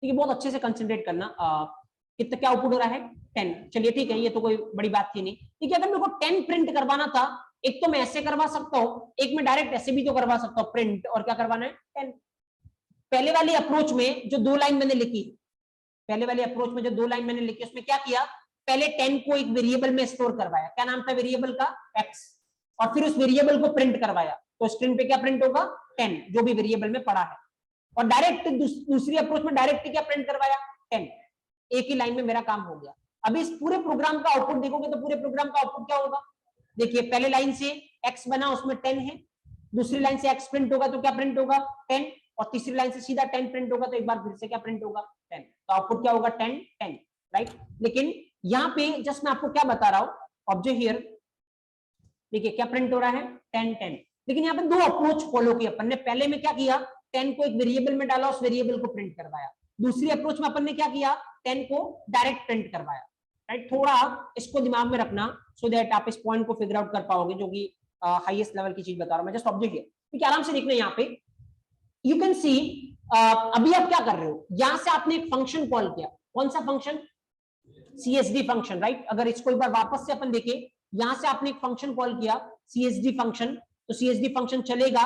S1: ठीक है, बहुत अच्छे से कंसंट्रेट करना। कितना क्या आउटपुट हो रहा है 10, चलिए ठीक है, ये तो कोई बड़ी बात थी नहीं, ठीक है। अगर मेरे को 10 प्रिंट करवाना था, एक तो मैं ऐसे करवा सकता हूँ, एक मैं डायरेक्ट ऐसे भी तो करवा सकता हूँ प्रिंट, और क्या करवाना है 10। पहले वाली अप्रोच में जो दो लाइन मैंने लिखी, पहले वाली अप्रोच में जो दो लाइन मैंने लिखी, उसमें क्या किया, पहले 10 को एक वेरिएबल में स्टोर करवाया, क्या नाम था वेरिएबल का x, और फिर उस वेरिएबल को प्रिंट करवाया, तो स्क्रीन पे क्या प्रिंट होगा 10, जो भी वेरिएबल में पड़ा है। और डायरेक्ट दूसरी अप्रोच में डायरेक्ट क्या प्रिंट करवाया 10, एक ही लाइन में मेरा काम हो गया। अभी इस पूरे प्रोग्राम का आउटपुट देखोगे तो पूरे प्रोग्राम का आउटपुट क्या होगा, देखिए पहले लाइन से x बना, उसमें 10 है, दूसरी लाइन से x प्रिंट होगा तो क्या प्रिंट होगा 10, और तीसरी लाइन से सीधा 10 प्रिंट होगा, तो एक बार फिर से क्या प्रिंट होगा 10, तो आउटपुट क्या होगा 10 10, राइट। लेकिन यहाँ पे जस्ट मैं आपको क्या बता रहा हूँ, ऑब्जर्व हियर, देखिए क्या प्रिंट हो रहा है 10 10। लेकिन यहाँ पे दो अप्रोच फॉलो की अपन ने, पहले में क्या किया 10 को एक वेरिएबल में डाला, उस वेरिएबल को प्रिंट करवाया। दूसरी अप्रोच में अपन ने क्या किया 10 को डायरेक्ट प्रिंट करवाया, राइट। थोड़ा इसको दिमाग में रखना, सो दैट आप इस पॉइंट को फिगर आउट कर पाओगे, जो कि हाईएस्ट लेवल की चीज बता रहा हूँ मैं, जस्ट ऑब्जर्व हियर, ठीक है, आराम से देखना। यहाँ पे यू कैन सी, अभी आप क्या कर रहे हो, यहां से आपने एक फंक्शन कॉल किया, कौन सा फंक्शन, CSD फंक्शन, राइट। अगर इसको एक बार वापस से अपन देखें, यहां से आपने एक फंक्शन कॉल किया CSD फंक्शन, तो CSD फंक्शन चलेगा,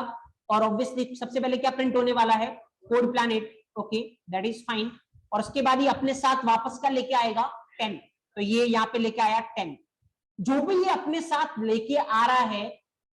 S1: और ऑब्वियसली सबसे पहले क्या प्रिंट होने वाला है code planet, okay that is fine. और उसके बाद ही अपने साथ वापस का लेके आएगा 10, तो ये यहाँ पे लेके आया 10। जो भी ये अपने साथ लेके आ रहा है,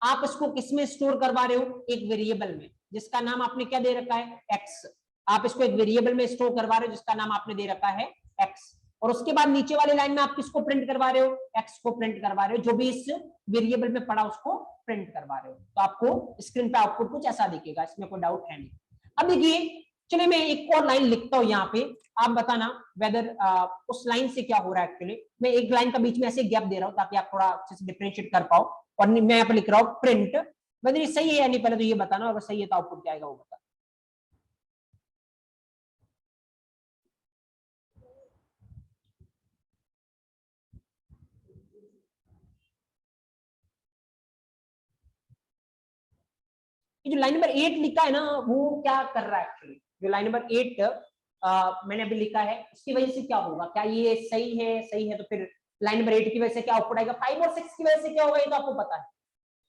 S1: आप इसको किसमें स्टोर करवा रहे हो, एक वेरिएबल में, जिसका नाम आपने क्या दे रखा है x। आप इसको एक वेरिएबल में स्टोर करवा रहे हो जिसका नाम आपने दे रखा है x, और उसके बाद नीचे वाले लाइन में आप किसको प्रिंट करवा रहे हो, x को प्रिंट करवा रहे हो, जो भी इस वेरिएबल में पड़ा उसको प्रिंट करवा रहे हो। तो आपको स्क्रीन पे आउटपुट कुछ ऐसा दिखेगा, इसमें कोई डाउट है नहीं। अब देखिए, चलिए मैं एक और लाइन लिखता हूं यहाँ पे, आप बताना वेदर उस लाइन से क्या हो रहा है। एक्चुअली मैं एक लाइन का बीच में ऐसे गैप दे रहा हूँ ताकि आप थोड़ा अच्छे से डिफरेंशिएट कर पाओ, और मैं यहाँ पे लिख रहा हूँ प्रिंट, वेदर ये सही है या नहीं, पहले तो ये बताना, अगर सही है तो आउटपुट क्या आएगा वो बता। ये जो लाइन नंबर 8 लिखा है ना, वो क्या कर रहा है एक्चुअली, जो लाइन नंबर 8 मैंने अभी लिखा है, उसकी वजह से क्या होगा, क्या ये सही है, सही है तो फिर लाइन नंबर 8 की वजह से क्या आउटपुट आएगा, 5 और 6 की वजह से क्या होगा ये तो आपको पता है,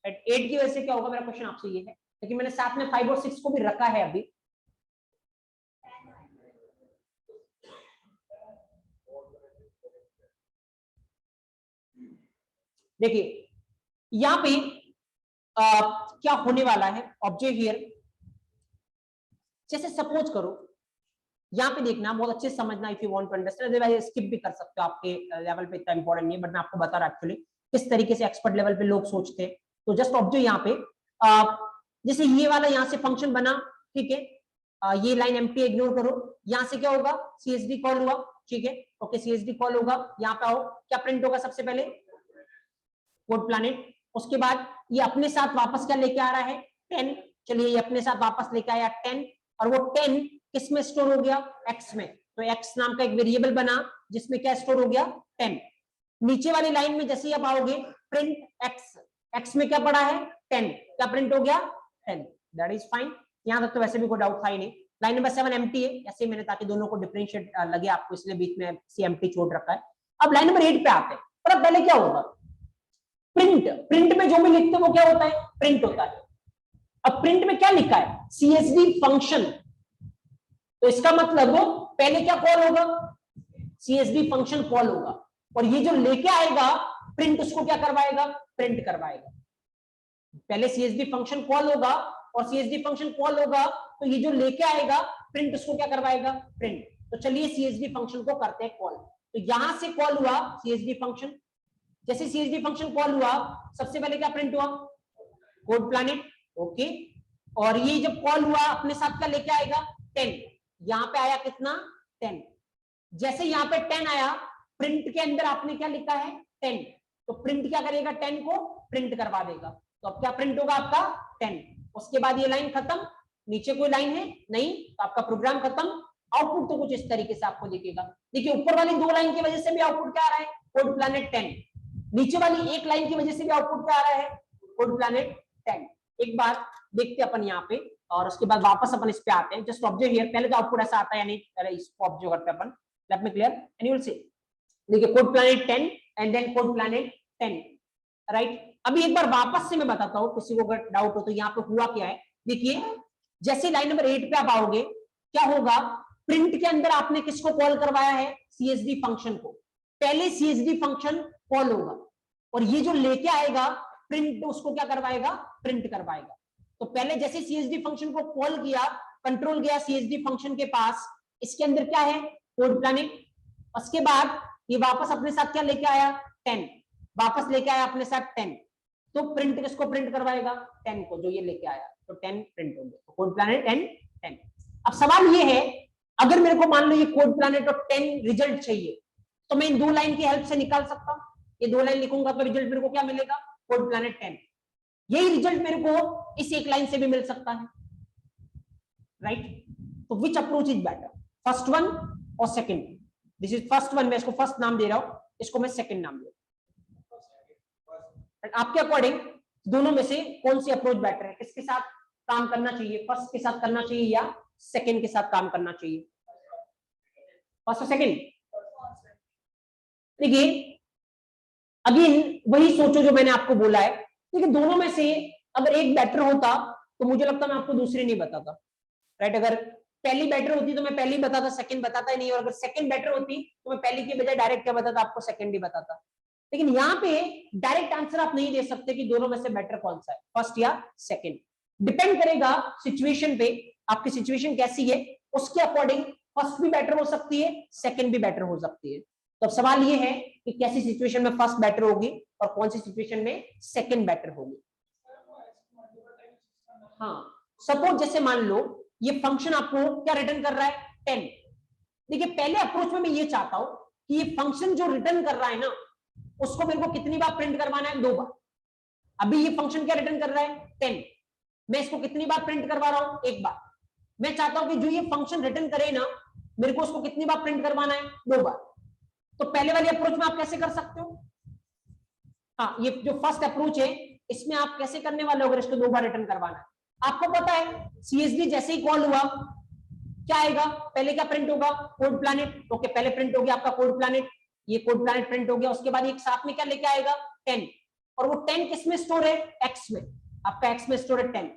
S1: 8 की वजह से क्या होगा, मेरा क्वेश्चन आपसे ये है, लेकिन मैंने साथ में 5 और 6 को भी रखा है अभी। देखिए यहाँ पे क्या होने वाला है, ऑब्जर्व हियर, जैसे सपोज करो यहाँ पे देखना, बहुत अच्छे से समझना if you want to understand, otherwise skip भी कर सकते हो, आपके लेवल पे इतना इंपॉर्टेंट नहीं है, बट मैं आपको बता रहा एक्चुअली किस तरीके से एक्सपर्ट लेवल पे लोग सोचते हैं। तो जस्ट ऑब्जर्व यहाँ पे, जैसे ये वाला यहाँ से फंक्शन बना, ठीक है, ये लाइन एम्प्टी इग्नोर करो, यहाँ से क्या होगा, CSV कॉल हुआ, ठीक है, ओके, CSV कॉल होगा, यहाँ पे आओ, क्या प्रिंट होगा सबसे पहले, कोड प्लैनेट, उसके बाद ये अपने साथ वापस क्या लेके आ रहा है, 10, चलिए ये अपने साथ वापस लेके आया 10, और वो 10 किस में स्टोर हो गया, x में, तो x नाम का एक वेरिएबल बना जिसमें क्या स्टोर हो गया, 10। नीचे वाली लाइन में जैसे ही आप आओगे, प्रिंट x, x में क्या पड़ा है, 10, क्या प्रिंट हो गया, 10, दैट इज फाइन, यहां तक तो वैसे भी कोई डाउट था ही नहीं। लाइन नंबर 7 एम्प्टी है, ऐसे मैंने ताकि दोनों को डिफरेंशिएट लगे आपको, इसलिए बीच में सी एम्प्टी छोड़ रखा है। अब लाइन नंबर 8 पे आते हैं, पर पहले क्या होगा, प्रिंट, प्रिंट में जो भी लिखते हैं वो क्या होता है, प्रिंट होता है। अब प्रिंट में क्या लिखा है, CSV फंक्शन, तो इसका मतलब पहले क्या कॉल होगा, CSV फंक्शन कॉल होगा, और ये जो लेके आएगा प्रिंट उसको क्या करवाएगा, प्रिंट करवाएगा। पहले CSV फंक्शन कॉल होगा, और CSV फंक्शन कॉल होगा तो ये जो लेके आएगा प्रिंट उसको क्या करवाएगा, प्रिंट। तो चलिए CSV फंक्शन को करते हैं कॉल। तो यहां से कॉल हुआ CSV फंक्शन, जैसे CSV फंक्शन कॉल हुआ सबसे पहले क्या प्रिंट हुआ, कोड प्लैनेट, ओके, और ये जब कॉल हुआ अपने साथ क्या लेके आएगा, 10, यहां पे आया कितना, 10, जैसे यहां पे 10 आया, प्रिंट के अंदर आपने क्या लिखा है, 10, तो प्रिंट क्या करेगा, 10 को प्रिंट करवा देगा, तो अब क्या प्रिंट होगा आपका, 10। उसके बाद ये लाइन खत्म, नीचे कोई लाइन है नहीं, तो आपका प्रोग्राम खत्म। आउटपुट तो कुछ इस तरीके से आपको दिखेगा, देखिए ऊपर वाली 2 लाइन की वजह से भी आउटपुट क्या आ रहा है, कोड प्लैनेट 10, नीचे वाली 1 लाइन की वजह से भी आउटपुट क्या आ रहा है, कोड प्लैनेट 10। एक बार देखते अपन यहाँ पे, और उसके बाद वापस अपन इस पे आते हैं, जस्ट ऑब्जर्व हियर, पहले तो आउटपुट ऐसा आता है यानी इसको ऑब्जर्व करते हैं अपन, let me clear and you will see, देखिए code planet 10 and then code planet 10, right. अभी एक बार वापस से मैं बताता हूँ, किसी को अगर डाउट हो तो यहाँ पे हुआ क्या है, देखिए जैसे लाइन नंबर 8 पे आप आओगे, क्या होगा, प्रिंट के अंदर आपने किसको कॉल करवाया है, CSV फंक्शन को, पहले CSV फंक्शन कॉल होगा, और ये जो लेके आएगा प्रिंट उसको क्या करवाएगा, प्रिंट करवाएगा। तो पहले जैसे CSV फंक्शन को कॉल किया, कंट्रोल गया CSV फंक्शन के पास, इसके अंदर क्या है, कोड प्लैनेट, उसके बाद ये वापस अपने साथ क्या लेके आया, 10, वापस लेके आया अपने साथ 10, तो प्रिंट किसको प्रिंट करवाएगा, 10 को, जो ये लेके आया, तो 10 प्रिंट हो गया, तो कोड प्लैनेट एंड 10। अब सवाल ये है, अगर मेरे को मान लो ये कोड प्लैनेट और 10 रिजल्ट चाहिए, तो मैं इन 2 लाइन की हेल्प से निकाल सकता हूं, ये 2 लाइन लिखूंगा तो रिजल्ट मेरे को क्या मिलेगा, कोड प्लैनेट 10। यही रिजल्ट मेरे को इस 1 लाइन से भी मिल सकता है, राइट। तो which approach is better, first one और second, this is first one, मैं इसको फर्स्ट नाम दे रहा हूं, इसको मैं सेकंड नाम दे रहा हूं, आपके अकॉर्डिंग दोनों में से कौन सी अप्रोच बेटर है, किसके साथ काम करना चाहिए, फर्स्ट के साथ करना चाहिए या सेकंड के साथ काम करना चाहिए, फर्स्ट और सेकंड। देखिए अगेन वही सोचो जो मैंने आपको बोला है, देखिए दोनों में से अगर एक बेटर होता तो मुझे लगता मैं आपको दूसरी नहीं बताता, राइट। अगर पहली बेटर होती तो मैं पहली बताता, सेकंड बताता ही नहीं, और अगर सेकंड बेटर होती तो मैं पहली के बजाय डायरेक्ट क्या बताता, आपको सेकंड ही बताता। लेकिन यहाँ पे डायरेक्ट आंसर आप नहीं दे सकते कि दोनों में से बेटर कौन सा है, फर्स्ट या सेकंड, डिपेंड करेगा सिचुएशन पे, आपकी सिचुएशन कैसी है उसके अकॉर्डिंग फर्स्ट भी बेटर हो सकती है, सेकंड भी बेटर हो सकती है। तो अब सवाल ये है कि कैसी सिचुएशन में फर्स्ट बेटर होगी और कौन सी सिचुएशन में सेकंड बेटर होगी। हाँ, सपोज जैसे मान लो ये फंक्शन आपको क्या रिटर्न कर रहा है, 10। देखिए पहले अप्रोच में मैं ये चाहता हूं कि ये फंक्शन जो रिटर्न कर रहा है ना, उसको मेरे को कितनी बार प्रिंट करवाना है, 2 बार। अभी ये फंक्शन क्या रिटर्न कर रहा है, 10, मैं इसको कितनी बार प्रिंट करवा रहा हूं, 1 बार। मैं चाहता हूं कि जो ये फंक्शन रिटर्न करे ना, मेरे को उसको कितनी बार प्रिंट करवाना है, 2 बार। तो पहले वाली अप्रोच में आप कैसे कर सकते हो, हाँ ये जो फर्स्ट अप्रोच है इसमें आप कैसे करने वाले हो, अगर इसको 2 बार रिटर्न करवाना है, आपको पता है CSV जैसे ही कॉल हुआ क्या आएगा, पहले क्या प्रिंट होगा, कोड प्लैनेट, ओके पहले प्रिंट हो गया आपका कोड प्लैनेट, ये कोड प्लैनेट प्रिंट हो गया, उसके बाद एक साथ में क्या लेके आएगा, 10, और वो 10 किस में स्टोर है, x में, आपका x में स्टोर है 10।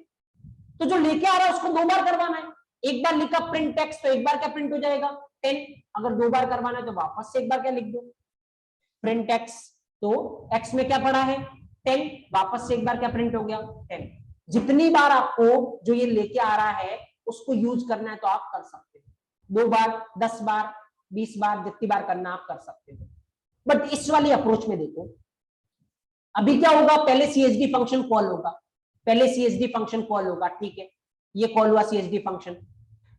S1: तो जो लेके आ रहा है उसको 2 बार करवाना है, एक बार लिखा प्रिंट x तो एक बार क्या प्रिंट हो जाएगा, 10, अगर 2 बार करवाना है तो वापस से एक बार क्या लिख दो, प्रिंट x, तो x में क्या पड़ा है, 10, वापस से एक बार क्या प्रिंट हो गया, 10। जितनी बार आपको जो ये लेके आ रहा है उसको यूज करना है तो आप कर सकते हैं, 2 बार, 10 बार, 20 बार, जितनी बार करना आप कर सकते हो। बट इस वाली अप्रोच में देखो, अभी क्या होगा, पहले CSV फंक्शन कॉल होगा, पहले CSV फंक्शन कॉल होगा, ठीक है, ये कॉल हुआ CSV फंक्शन,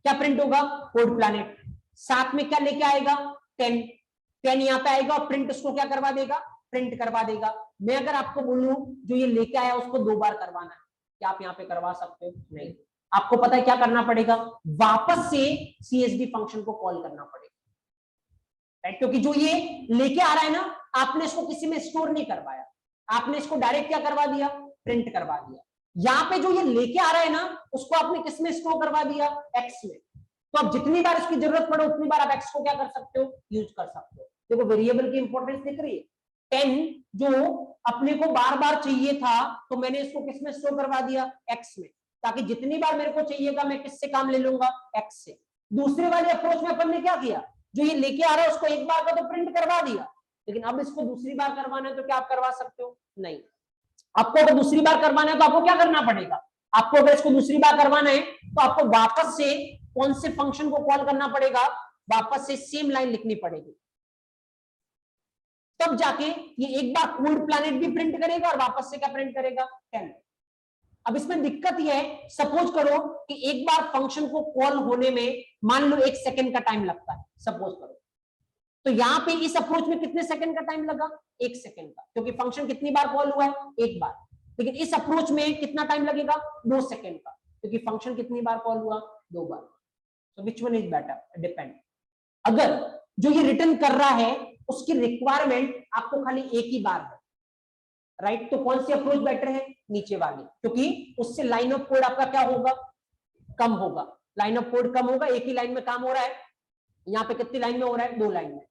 S1: क्या प्रिंट होगा, कोड प्लैनेट, साथ में क्या लेके आएगा, 10 यहाँ पे आएगा और प्रिंट उसको क्या करवा देगा, प्रिंट करवा देगा। मैं अगर आपको बोलूं जो ये लेके आया उसको 2 बार करवाना है, क्या आप यहाँ पे करवा सकते हो, नहीं, आपको पता है क्या करना पड़ेगा, वापस से CSV फंक्शन को कॉल करना पड़ेगा, राइट, क्योंकि जो ये लेके आ रहा है ना, आपने इसको किसी में स्टोर नहीं करवाया, आपने इसको डायरेक्ट क्या करवा दिया, प्रिंट करवा दिया। यहाँ पे जो ये लेके आ रहा है ना, उसको आपने किस में स्टोर करवा दिया, एक्स में। तो अब जितनी बार इसकी जरूरत पड़े उतनी बार आप एक्स को क्या कर सकते हो, यूज कर सकते हो। देखो वेरिएबल की इंपॉर्टेंस दिख रही है, 10 जो अपने को बार बार चाहिए था, तो मैंने इसको किस में स्टोर करवा दिया, एक्स में, ताकि जितनी बार मेरे को चाहिएगा मैं किससे काम ले लूंगा, एक्स से। दूसरे वाली अप्रोच में अपन ने क्या किया, जो ये लेके आ रहा है उसको एक बार का तो प्रिंट करवा दिया, लेकिन अब इसको दूसरी बार करवाना है तो क्या आप करवा सकते हो, नहीं। आपको अगर दूसरी बार करवाना है तो आपको क्या करना पड़ेगा, आपको अगर इसको दूसरी बार करवाना है तो आपको वापस से कौन से फंक्शन को कॉल करना पड़ेगा, वापस से सेम लाइन लिखनी पड़ेगी, तब जाके ये एक बार कोड प्लैनेट भी प्रिंट करेगा और वापस से क्या प्रिंट करेगा, 10। अब इसमें दिक्कत यह है, सपोज करो कि एक बार फंक्शन को कॉल होने में मान लो 1 सेकंड का टाइम लगता है, सपोज करो, तो यहां पे इस अप्रोच में कितने सेकंड का टाइम लगा, 1 सेकंड का, क्योंकि फंक्शन कितनी बार कॉल हुआ है, एक बार। लेकिन इस अप्रोच में कितना टाइम लगेगा, 2 सेकंड का, क्योंकि फंक्शन कितनी बार कॉल हुआ, 2 बार। So which one is better? Depend. अगर जो ये रिटर्न कर रहा है उसकी रिक्वायरमेंट आपको खाली एक ही बार है, राइट, तो कौन सी अप्रोच बेटर है, नीचे वाली, क्योंकि उससे लाइन ऑफ कोड आपका क्या होगा, कम होगा, लाइन ऑफ कोड कम होगा, एक ही लाइन में काम हो रहा है, यहाँ पे कितनी लाइन में हो रहा है, 2 लाइन में।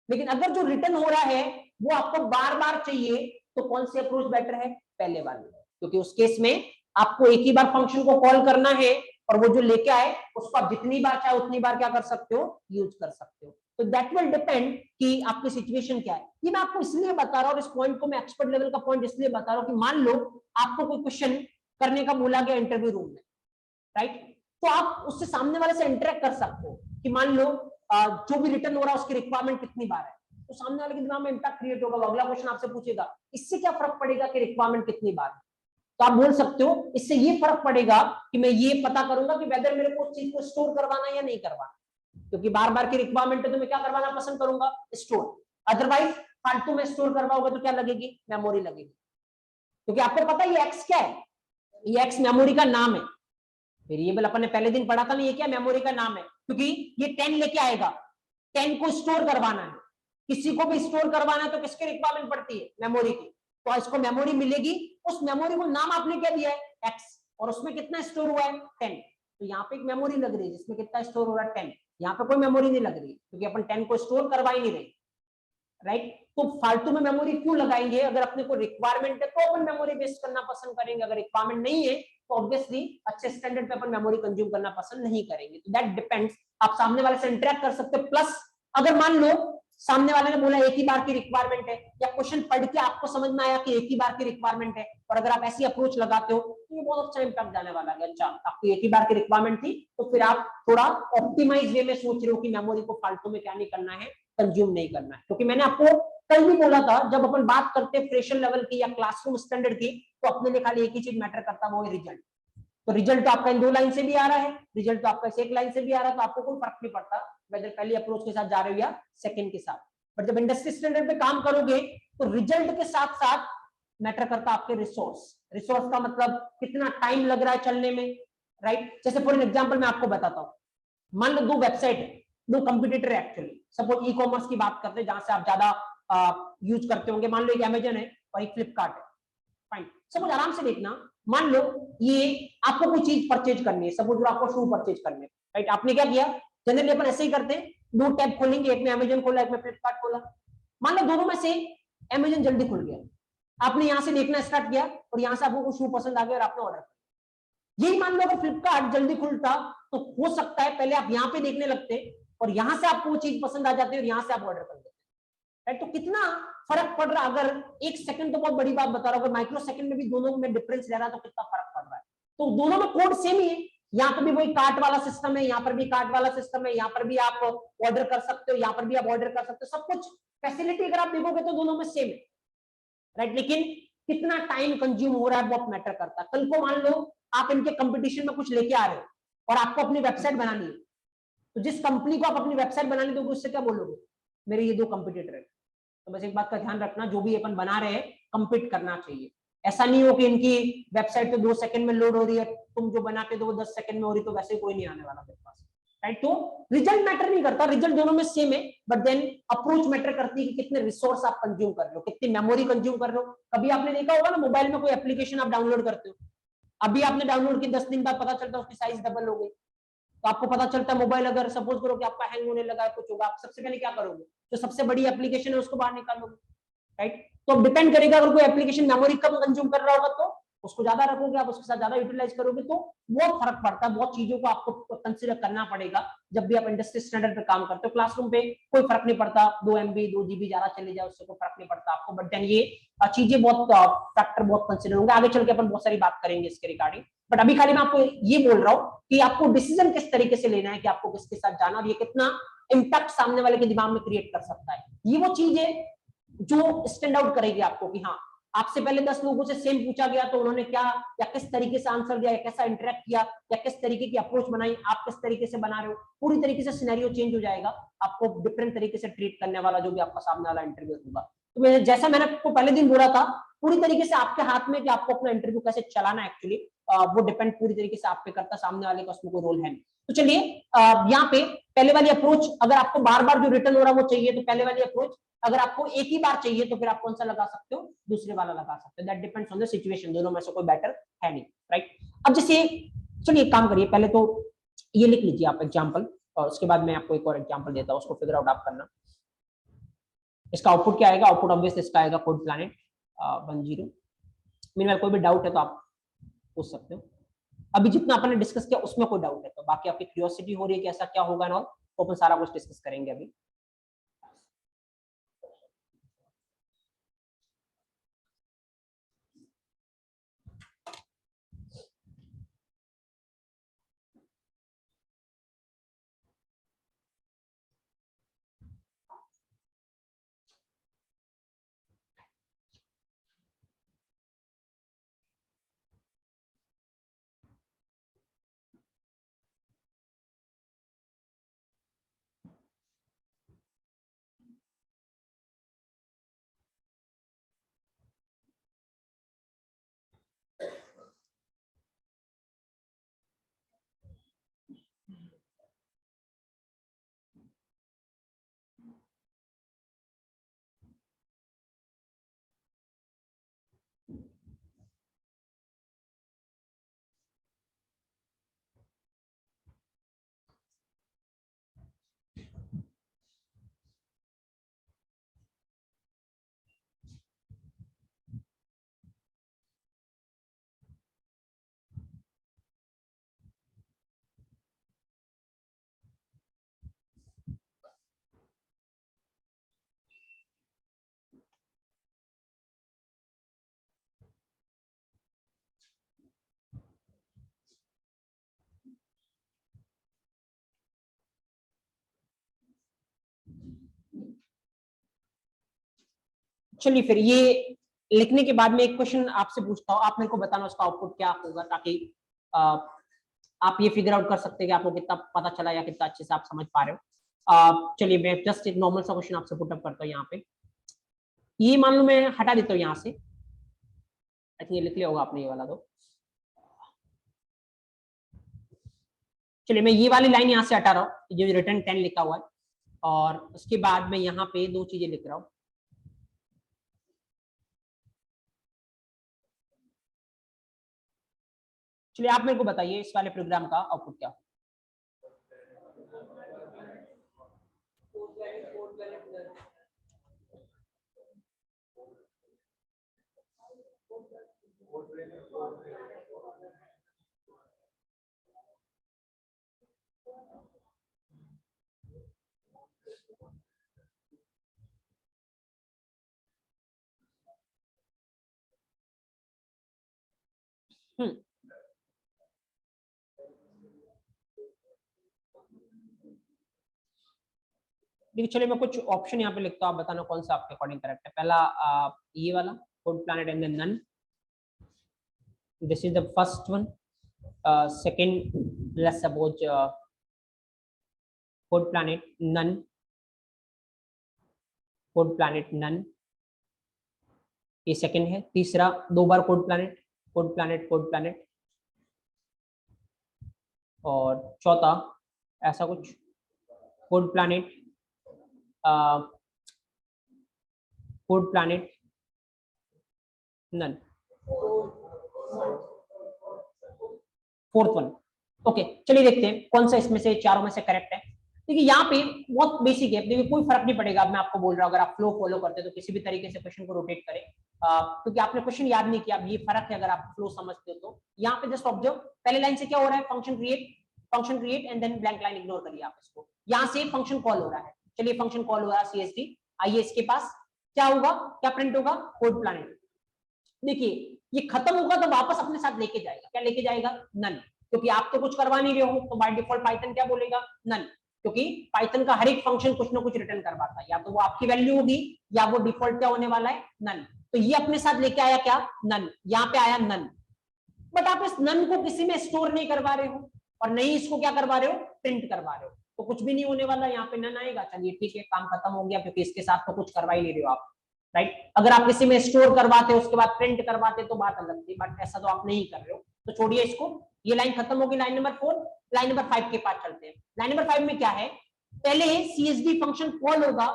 S1: लेकिन अगर जो रिटर्न हो रहा है वो आपको बार बार चाहिए, तो कौन सी अप्रोच बेटर है, पहले वाली, क्योंकि उस केस में आपको एक ही बार फंक्शन को कॉल करना है और वो जो लेके आए उसको आप जितनी बार चाहे उतनी बार क्या कर सकते हो, यूज कर सकते हो। तो दैट विल डिपेंड कि आपकी सिचुएशन क्या है। ये मैं आपको इसलिए बता रहा हूँ, इस पॉइंट को मैं एक्सपर्ट लेवल का पॉइंट इसलिए बता रहा हूँ कि मान लो आपको कोई क्वेश्चन करने का बोला गया इंटरव्यू रूम में, राइट, तो आप उससे सामने वाले से इंटरेक्ट कर सकते हो कि मान लो जो भी रिटर्न हो रहा है उसकी रिक्वायरमेंट कितनी बार है, तो सामने वाले के दिमाग में इम्पैक्ट क्रिएट होगा, अगला क्वेश्चन आपसे पूछेगा इससे क्या फर्क पड़ेगा कि रिक्वायरमेंट कितनी बार है, तो आप बोल सकते हो इससे ये फर्क पड़ेगा कि मैं ये पता करूंगा कि वेदर मेरे को उस चीज को स्टोर करवाना या नहीं करवाना, क्योंकि बार बार की रिक्वायरमेंट है तो मैं क्या करवाना पसंद करूंगा, स्टोर। अदरवाइज फालतू में स्टोर करवाओगे तो क्या लगेगी, मेमोरी लगेगी, क्योंकि आपको पता है ये एक्स क्या है, ये एक्स मेमोरी का नाम है, वेरिएबल अपन ने पहले दिन पढ़ा था ना, ये क्या मेमोरी का नाम है, क्योंकि ये 10 लेके आएगा, 10 को स्टोर करवाना है, किसी को भी स्टोर करवाना है तो किसकी रिक्वायरमेंट पड़ती है, मेमोरी की, तो इसको मेमोरी मिलेगी, उस मेमोरी को नाम आपने क्या दिया है, एक्स, और उसमें कितना स्टोर हुआ है, 10, तो यहाँ पे एक मेमोरी लग रही है जिसमें कितना स्टोर हो रहा है, 10, यहाँ पे कोई मेमोरी नहीं लग रही क्योंकि अपन 10 को स्टोर करवा ही नहीं रहे, राइट। तो फालतू में मेमोरी क्यों लगाएंगे, अगर अपने को रिक्वायरमेंट है तो अपन मेमोरी बेस्ड करना पसंद करेंगे, अगर रिक्वायरमेंट नहीं है तो ऑब्वियसली अच्छे स्टैंडर्ड पे अपन मेमोरी कंज्यूम करना पसंद नहीं करेंगे, तो दैट डिपेंड्स, आप सामने वाले से इंटरेक्ट कर सकते हो। प्लस अगर मान लो सामने वाले ने बोला एक ही बार की रिक्वायरमेंट है, या क्वेश्चन पढ़ के आपको समझ में आया कि एक ही बार की रिक्वायरमेंट है, और अगर आप ऐसी अप्रोच लगाते हो तो ये बहुत अच्छा इंपैक्ट जाने वाला है, अच्छा आपको एक ही बार की रिक्वायरमेंट थी तो फिर आप थोड़ा ऑप्टिमाइज वे में सोच रहे हो कि मेमोरी को फालतू में क्या नहीं करना है, कंज्यूम नहीं करना है, क्योंकि मैंने आपको कल भी बोला था जब अपन बात करते हैं फ्रेशर लेवल की या क्लासरूम स्टैंडर्ड की, तो अपने लिए खाली एक ही चीज मैटर करता है, वो है रिजल्ट। तो रिजल्ट तो आपका इन 2 लाइन से भी आ रहा है, रिजल्ट तो आपका 1 लाइन से भी आ रहा है, तो आपको कोई फर्क नहीं पड़ता वेदर पहली अप्रोच के साथ जा रहे हो या सेकंड के साथ। बट जब इंडस्ट्री स्टैंडर्ड पे काम करोगे तो रिजल्ट के साथ साथ मैटर करता आपके रिसोर्स, रिसोर्स का मतलब कितना टाइम लग रहा है चलने में, राइट। जैसे फॉर एग्जांपल मैं आपको बताता हूँ, मान लो 2 वेबसाइट है, 2 कंपटीटर है एक्चुअली, सपोज ई कॉमर्स की बात करते हैं जहां से आप ज्यादा यूज करते होंगे, मान लो एक अमेजन है और एक फ्लिपकार्ट है, फाइन। सपोज आराम से देखना, मान लो ये आपको कोई चीज परचेज करनी है, सपोज आपको शू परचेज करने, राइट, आपने क्या किया, जनरली अपन ऐसे ही करते हैं, 2 टैब खोलेंगे, एक में अमेजन खोला एक में फ्लिपकार्ट खोला, मान लो दोनों में से अमेजन जल्दी खुल गया, आपने यहां से देखना स्टार्ट किया और यहां से आपको कुछ शू पसंद आ गया और आपने ऑर्डर किया। यही मान लो अगर फ्लिपकार्ट जल्दी खुलता तो हो सकता है पहले आप यहाँ पे देखने लगते और यहां से आपको वो चीज पसंद आ जाती है और यहां से आप ऑर्डर कर देते, राइट। तो कितना फर्क पड़ रहा, अगर 1 सेकंड तो बहुत बड़ी बात बता रहा हूं, अगर माइक्रो सेकंड में भी दोनों में डिफरेंस ले रहा है तो कितना फर्क पड़ रहा है। तो दोनों में कोड सेम ही है, यहाँ पर भी वही कार्ट वाला सिस्टम है, यहाँ पर भी कार्ट वाला सिस्टम है, यहाँ पर भी आप ऑर्डर कर सकते हो, यहाँ पर भी आप ऑर्डर कर सकते हो, सब कुछ फैसिलिटी अगर आप देखोगे तो दोनों में सेम है, राइट। लेकिन कितना टाइम कंज्यूम हो रहा है बहुत मैटर करता है। कल को मान लो आप इनके कंपटीशन में कुछ लेके आ रहे हो और आपको अपनी वेबसाइट बनानी है, तो जिस कंपनी को आप अपनी वेबसाइट बनाने दोगे उससे क्या बोलोगे, मेरे ये 2 कंपटीटर है। तो बस एक बात का ध्यान रखना, जो भी अपन बना रहे हैं कंपीट करना चाहिए। ऐसा नहीं हो कि इनकी वेबसाइट तो 2 सेकंड में लोड हो रही है, तुम जो बनाते हो वो 10 सेकंड में हो रही, तो वैसे कोई नहीं आने वाला मेरे पास, राइट। तो रिजल्ट मैटर नहीं करता, रिजल्ट दोनों में सेम है, बट देन अप्रोच मैटर करती है कि कितने रिसोर्स आप कंज्यूम कर रहे हो, कितनी मेमोरी कंज्यूम कर रहे हो। कभी आपने देखा होगा ना, मोबाइल में कोई एप्लीकेशन आप डाउनलोड करते हो, अभी आपने डाउनलोड की 10 दिन बाद पता चलता है उसकी साइज डबल हो गई, तो आपको पता चलता है मोबाइल अगर सपोज करो कि आपका हैंग होने लगा है, कुछ होगा, आप सबसे पहले क्या करोगे, जो सबसे बड़ी एप्लीकेशन है उसको बाहर निकालोगे, राइट। तो डिपेंड करेगा, अगर कोई एप्लीकेशन मेमोरी कम कंज्यूम कर रहा होगा तो उसको ज्यादा रखोगे, आप उसके साथ ज्यादा यूटिलाइज करोगे, तो बहुत फर्क पड़ता है। बहुत चीजों को आपको कंसिडर करना पड़ेगा जब भी आप इंडस्ट्री स्टैंडर्ड पे काम करते हो। क्लासरूम पे कोई फर्क नहीं पड़ता, 2 MB 2 GB ज्यादा चले जाए उससे कोई फर्क नहीं पड़ता आपको, बट देन ये चीजें बहुत फैक्टर बहुत कंसिडर होंगे, आगे चल के अपन बहुत सारी बात करेंगे इसके रिगार्डिंग। बट अभी खाली मैं आपको ये बोल रहा हूँ कि आपको डिसीजन किस तरीके से लेना है कि आपको किसके साथ जाना, और ये कितना इम्पैक्ट सामने वाले के दिमाग में क्रिएट कर सकता है। ये वो चीज है जो स्टैंड आउट करेगी आपको कि हाँ, आपसे पहले 10 लोगों से सेम पूछा गया तो उन्होंने क्या या किस तरीके से आंसर दिया, या कैसा इंटरेक्ट किया, या किस तरीके की अप्रोच बनाई, आप किस तरीके से बना रहे हो, पूरी तरीके से सिनेरियो चेंज हो जाएगा। आपको डिफरेंट तरीके से ट्रीट करने वाला जो भी आपका सामने वाला इंटरव्यू होगा। तो जैसा मैंने आपको पहले दिन बोला था, पूरी तरीके से आपके हाथ में कि आपको अपना इंटरव्यू कैसे चलाना है, एक्चुअली वो डिपेंड पूरी तरीके से आप पे करता, सामने वाले का उसमें कोई रोल है नहीं। तो चलिए यहाँ पे पहले वाली अप्रोच, अगर आपको बार बार जो रिटर्न हो रहा है वो चाहिए तो पहले वाली अप्रोच, अगर आपको एक ही बार चाहिए तो फिर आप कौन सा लगा सकते हो, दूसरे वाला लगा सकते हो। That depends on the situation, दोनों में से कोई बेटर है नहीं, राइट। अब जैसे चलिए एक काम करिए, पहले तो ये लिख लीजिए आप एग्जांपल, और उसके बाद मैं आपको एक और एग्जांपल देता हूँ, उसको फिगर आउट आप करना। इसका आउटपुट क्या आएगा, आउटपुट ऑब्वियसली इसका आएगा कोड प्लैनेट 10। मीनवाइल कोई भी डाउट है तो आप पूछ सकते हो। अभी जितना अपन ने डिस्कस किया उसमें कोई डाउट है तो, बाकी आपकी क्यूरियोसिटी हो रही है कि ऐसा क्या होगा ना, अपन सारा कुछ डिस्कस करेंगे अभी। चलिए फिर ये लिखने के बाद में एक क्वेश्चन आपसे पूछता हूँ, आप मेरे को बताना उसका आउटपुट क्या होगा, ताकि आप ये फिगर आउट कर सकते हैं कि आपको कितना पता चला या कितना अच्छे से आप समझ पा रहे हो। चलिए मैं जस्ट एक नॉर्मल सा क्वेश्चन आपसे पुट अप करता हूँ यहाँ पे। ये मान लो मैं हटा देता हूँ यहाँ से, आई थिंक ये लिख लिया होगा आपने ये वाला तो। चलिए मैं ये वाली लाइन यहाँ से हटा रहा हूँ, जो रिटर्न 10 लिखा हुआ है, और उसके बाद मैं यहाँ पे 2 चीजें लिख रहा हूँ। चलिए आप मेरे को बताइए इस वाले प्रोग्राम का आउटपुट क्या। देखिए चलिए मैं कुछ ऑप्शन यहाँ पे लिखता हूँ, आप बताना कौन सा आपके अकॉर्डिंग करेक्ट है। पहला ये वाला food planet and then none, this is the first one. Second let's suppose food planet none, food planet none, ये सेकंड है। तीसरा दो बार food planet, food planet, food planet. और चौथा ऐसा कुछ food planet, food planet none, fourth one. Okay चलिए देखते हैं कौन सा इसमें से चारों में से करेक्ट है। देखिए यहाँ पे बहुत बेसिक है, देखिए कोई फर्क नहीं पड़ेगा। अब मैं आपको बोल रहा हूँ अगर आप फ्लो फॉलो करते हैं तो किसी भी तरीके से क्वेश्चन को रोटेट करें, क्योंकि आपने क्वेश्चन याद नहीं किया। अब ये फर्क है अगर आप फ्लो समझते हो तो। यहाँ पे जस्ट ऑब्जर्व, पहले लाइन से क्या हो रहा है, function create and then blank line ignore करिए आप इसको। यहाँ से फंक्शन कॉल हो रहा है, चलिए फंक्शन कॉल हो रहा है CSD। आइए इसके पास क्या होगा, क्या प्रिंट होगा, फूड प्लैनेट। देखिए ये खत्म होगा तो वापस अपने साथ लेके जाएगा, क्या लेके जाएगा, नन। क्योंकि आप तो कुछ करवा नहीं रहे हो तो बाय डिफॉल्ट पाइथन क्या बोलेगा, नन। क्योंकि पाइथन का हर एक फंक्शन कुछ ना कुछ रिटर्न करवाता है, या तो वो आपकी वैल्यू होगी या वो डिफॉल्ट क्या होने वाला है, नन। तो ये अपने साथ लेके आया क्या, नन। यहाँ पे आया नन, बट आप इस नन को किसी में स्टोर नहीं करवा रहे हो और नहीं इसको क्या करवा रहे हो, प्रिंट करवा रहे हो, तो कुछ भी नहीं होने वाला। यहाँ पे नन आएगा, चलिए ठीक है, काम खत्म हो गया, क्योंकि इसके साथ तो कुछ करवा ही नहीं रहे हो आप, राइट। अगर आप किसी में स्टोर करवाते उसके बाद प्रिंट करवाते तो बात अलग थी, बट ऐसा तो आप नहीं कर रहे हो, तो छोड़िए इसको। ये लाइन खत्म होगी, लाइन नंबर 4। लाइन नंबर 5 के पास चलते हैं। लाइन नंबर 5 में क्या है, पहले CSV फंक्शन कॉल होगा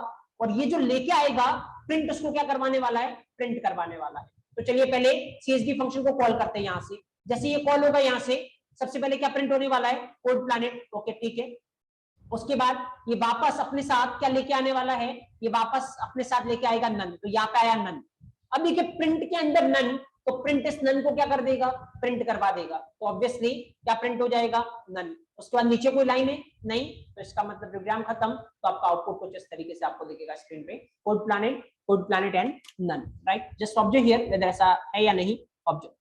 S1: और ये जो लेके आएगा प्रिंट, उसको क्या करवाने वाला है, प्रिंट करवाने वाला है। तो चलिए पहले CSV फंक्शन को कॉल करते हैं। यहाँ से जैसे ये कॉल होगा, यहाँ से सबसे पहले क्या प्रिंट होने वाला है, फूड प्लैनेट। ओके ठीक है। उसके बाद ये वापस अपने साथ क्या लेके आने वाला है, ये वापस अपने साथ लेके आएगा नन, तो यहाँ पे आया नन। अब देखिए प्रिंट के अंदर नन, तो प्रिंट इस नन को क्या कर देगा, प्रिंट करवा देगा, तो ऑब्वियसली क्या प्रिंट हो जाएगा, नन। उसके बाद नीचे कोई लाइन है नहीं, तो इसका मतलब प्रोग्राम खत्म। तो आपका आउटपुट कुछ इस तरीके से आपको दिखेगा स्क्रीन पे, food planet and none, right. Just observe here whether ऐसा है या नहीं, ऑब्जर्व।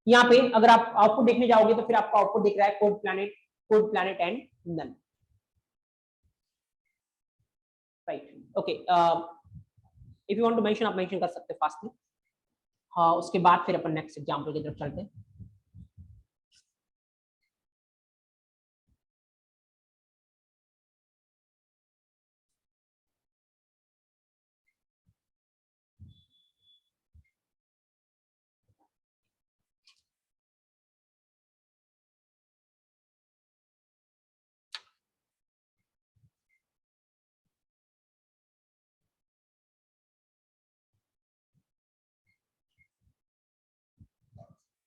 S1: यहाँ पे अगर आप आउटपुट देखने जाओगे तो फिर आपका आउटपुट दिख रहा है food planet and none, right. Okay if you want to mention आप मेंशन कर सकते हैं फास्टली। हाँ उसके बाद फिर अपन नेक्स्ट एग्जांपल की तरफ चलते हैं।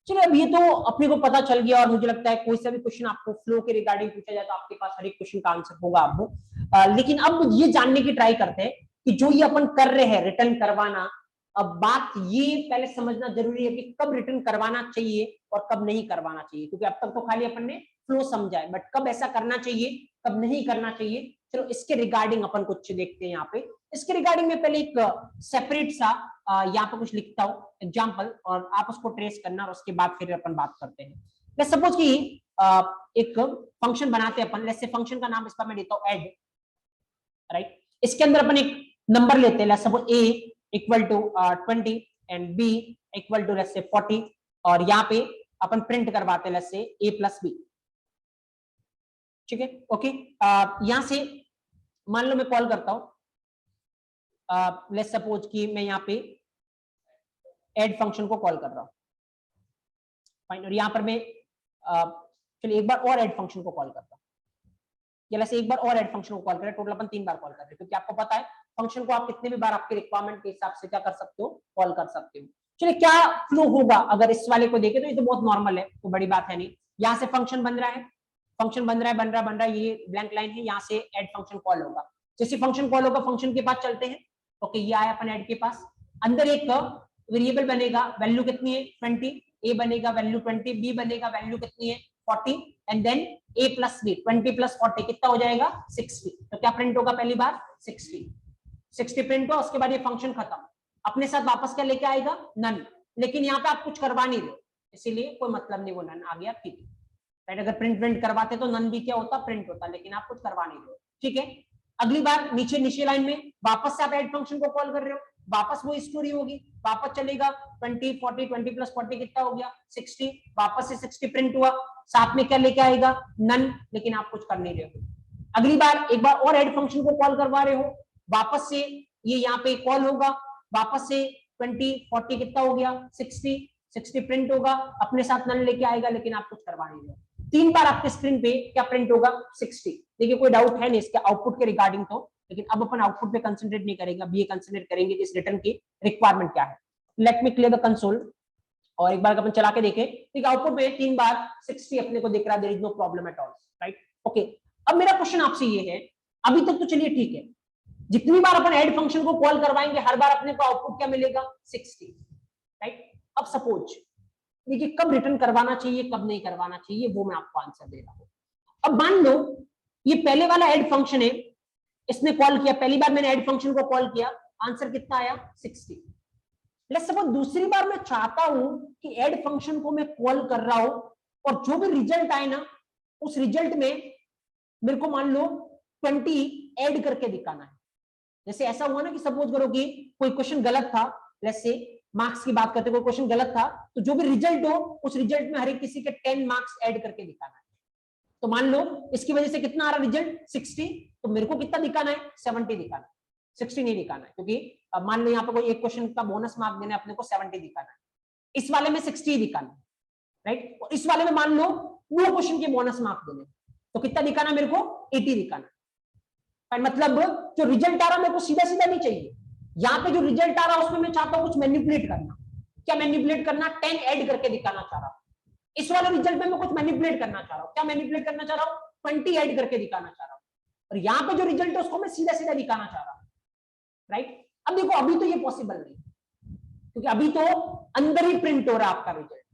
S1: चलो अब ये तो अपने को पता चल गया, और मुझे लगता है कोई सा भी क्वेश्चन आपको फ्लो के रिगार्डिंग पूछा जाए तो आपके पास हर एक क्वेश्चन का आंसर होगा आपको। लेकिन अब ये जानने की ट्राई करते हैं कि जो ये अपन कर रहे हैं रिटर्न करवाना, अब बात ये पहले समझना जरूरी है कि कब रिटर्न करवाना चाहिए और कब नहीं करवाना चाहिए। क्योंकि अब तक तो खाली अपन ने फ्लो समझा है, बट कब ऐसा करना चाहिए कब नहीं करना चाहिए, चलो इसके रिगार्डिंग अपन कुछ देखते हैं। यहाँ पे इसके रिगार्डिंग में पहले एक सेपरेट सा यहाँ पे कुछ लिखता हूँ एग्जाम्पल, और आप उसको ट्रेस करना और उसके बाद फिर अपन बात करते हैं। लेट्स सपोज कि एक फंक्शन बनाते हैं अपन। लेट्स से फंक्शन का नाम इस पर मैं देता हूँ ऐड, राइट। इसके अंदर अपन एक नंबर लेते हैं, let's suppose a equal to 20 and b equal to let's say 40, और यहाँ पे अपन प्रिंट करवाते हैं let's say a plus b, ठीक है। ओके यहाँ से मान लो मैं कॉल करता हूँ, लेट्स सपोज कि मैं यहाँ पे ऐड फंक्शन को कॉल कर रहा हूँ, फाइन। और यहाँ पर मैं चलिए एक बार और ऐड फंक्शन को कॉल करता हूँ, या वैसे एक बार और ऐड फंक्शन को कॉल करें, टोटल अपन 3 बार कॉल कर रहे हैं, क्योंकि आपको पता है फंक्शन को आप कितने भी बार आपके रिक्वायरमेंट के हिसाब से क्या कर सकते हो, कॉल कर सकते हो। चलिए क्या फ्लो होगा अगर इस वाले को देखें, तो ये तो बहुत नॉर्मल है, तो बड़ी बात है नहीं। यहाँ से फंक्शन बन रहा है, फंक्शन बन रहा है, ये ब्लैंक लाइन है, यहाँ से ऐड फंक्शन कॉल होगा। जैसे फंक्शन कॉल होगा फंक्शन के पास चलते हैं। ओके ये आया अपन ऐड के पास, अंदर एक वेरिएबल बनेगा, वैल्यू कितनी है 20, a बनेगा वैल्यू 20, b बनेगा वैल्यू कितनी है 40, and then a plus b, 20 plus 40 कितना हो जाएगा 60। तो क्या प्रिंट होगा पहली बार 60 प्रिंट हो। उसके बाद ये फंक्शन खत्म, अपने साथ वापस क्या लेके आएगा, नन। लेकिन यहाँ पे आप कुछ करवा नहीं रहे, इसीलिए कोई मतलब नहीं, वो नन आ गया, ठीक है, राइट। अगर प्रिंट करवाते तो नन भी क्या होता, प्रिंट होता, लेकिन आप कुछ करवा नहीं रहे हो, ठीक है। अगली बार नीचे लाइन में वापस से आप ऐड फंक्शन को कॉल कर रहे हो, वापस वो स्टोरी होगी, वापस चलेगा 20 40 20 प्लस 40 कितना हो गया 60, वापस से 60 प्रिंट हुआ, साथ में क्या लेके आएगा नन, लेकिन आप कुछ कर नहीं रहे हो। अगली बार एक बार और ऐड फंक्शन को कॉल करवा रहे हो, वापस से ये यहाँ पे कॉल होगा, वापस से 20 40 कितना हो गया 60 प्रिंट होगा, अपने साथ नन लेके आएगा, लेकिन आप कुछ करवा नहीं रहे हो। 3 बार आपके स्क्रीन पे क्या प्रिंट होगा 60। देखिए कोई डाउट है नहीं इसके आउटपुट के रिगार्डिंग तो, लेकिन अब अपन आउटपुट पे कंसंट्रेट नहीं करेंगे, अब ये कंसंट्रेट करेंगे कि इस रिटर्न की रिक्वायरमेंट क्या है। Late me clear the console और एक बार अपन चला के देखें, ठीक है। आउटपुट में 3 बार 60 अपने को दिख रहा है, there is no problem at all, right, okay. अब मेरा क्वेश्चन आपसे ये है, अभी तक तो चलिए ठीक है, जितनी बार अपन ऐड फंक्शन को कॉल करवाएंगे हर बार अपने को आउटपुट क्या मिलेगा 60, राइट। अब सपोज देखिए कब रिटर्न करवाना चाहिए कब नहीं करवाना चाहिए वो मैं आपको आंसर दे रहा हूं। अब मान लो ये पहले वाला ऐड फंक्शन है, इसने कॉल किया, पहली बार मैंने ऐड फंक्शन को कॉल किया, आंसर कितना आया 60। लेट्स सपोज दूसरी बार मैं चाहता हूं कि ऐड फंक्शन को मैं कॉल कर रहा हूं और जो भी रिजल्ट आए ना उस रिजल्ट में मेरे को मान लो 20 ऐड करके दिखाना है। जैसे ऐसा हुआ ना कि सपोज करो कि कोई क्वेश्चन गलत था, लेट्स से मार्क्स की बात करते कोई क्वेश्चन गलत था, तो जो भी रिजल्ट हो उस रिजल्ट में हर एक किसी के 10 मार्क्स ऐड करके दिखाना है। तो मान लो इसकी वजह से कितना आ रहा रिजल्ट 60, तो मेरे को कितना दिखाना है 70 दिखाना है, 60 नहीं दिखाना है, क्योंकि मान लो यहाँ पे कोई एक क्वेश्चन का बोनस मार्क देना है अपने को 70 दिखाना है, इस वाले में 60 दिखाना है, राइट। और इस वाले में मान लो वो क्वेश्चन के बोनस मार्क देने, तो कितना दिखाना मेरे को 80 दिखाना है। मतलब जो रिजल्ट आ रहा मेरे को सीधा सीधा नहीं चाहिए, यहाँ पे जो रिजल्ट आ रहा है उसमें मैं चाहता हूं कुछ मैनिपुलेट करना। क्या मैनिपुलेट करना, 10 ऐड करके दिखाना चाह रहा हूं। इस वाले रिजल्ट में मैं कुछ मैनिपुलेट करना चाह रहा हूं, क्या मैनिपुलेट करना चाह रहा हूं 20 ऐड करके दिखाना चाह रहा हूं, और यहाँ पे जो रिजल्ट है उसको मैं सीधा सीधा दिखाना चाह रहा हूं, राइट। अब देखो अभी तो ये पॉसिबल नहीं, क्योंकि अभी तो अंदर ही प्रिंट हो रहा है आपका रिजल्ट,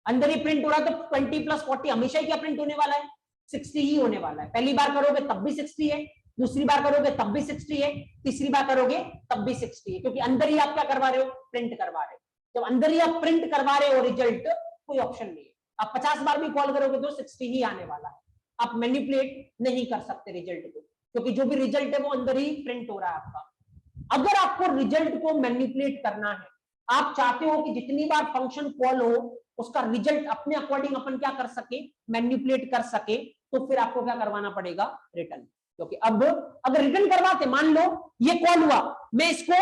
S1: अंदर ही प्रिंट हो रहा है, तो 20 प्लस 40 हमेशा ही क्या प्रिंट होने वाला है 60 ही होने वाला है। पहली बार करोगे तब भी 60 है, दूसरी बार करोगे तब भी 60 है, तीसरी बार करोगे तब भी 60 है, क्योंकि अंदर ही आप क्या करवा रहे हो प्रिंट करवा रहे हो। जब अंदर ही आप प्रिंट करवा रहे हो रिजल्ट, कोई ऑप्शन नहीं है, आप 50 बार भी कॉल करोगे तो 60 ही आने वाला है। आप मैनिपुलेट नहीं कर सकते रिजल्ट को, क्योंकि जो भी रिजल्ट है वो अंदर ही प्रिंट हो रहा है आपका। अगर आपको रिजल्ट को मैनिपुलेट करना है, आप चाहते हो कि जितनी बार फंक्शन कॉल हो उसका रिजल्ट अपने अकॉर्डिंग अपन क्या कर सके मैनिपुलेट कर सके, तो फिर आपको क्या करवाना पड़ेगा रिटर्न। क्योंकि अब अगर रिटर्न करवाते, मान लो ये कॉल हुआ, मैं इसको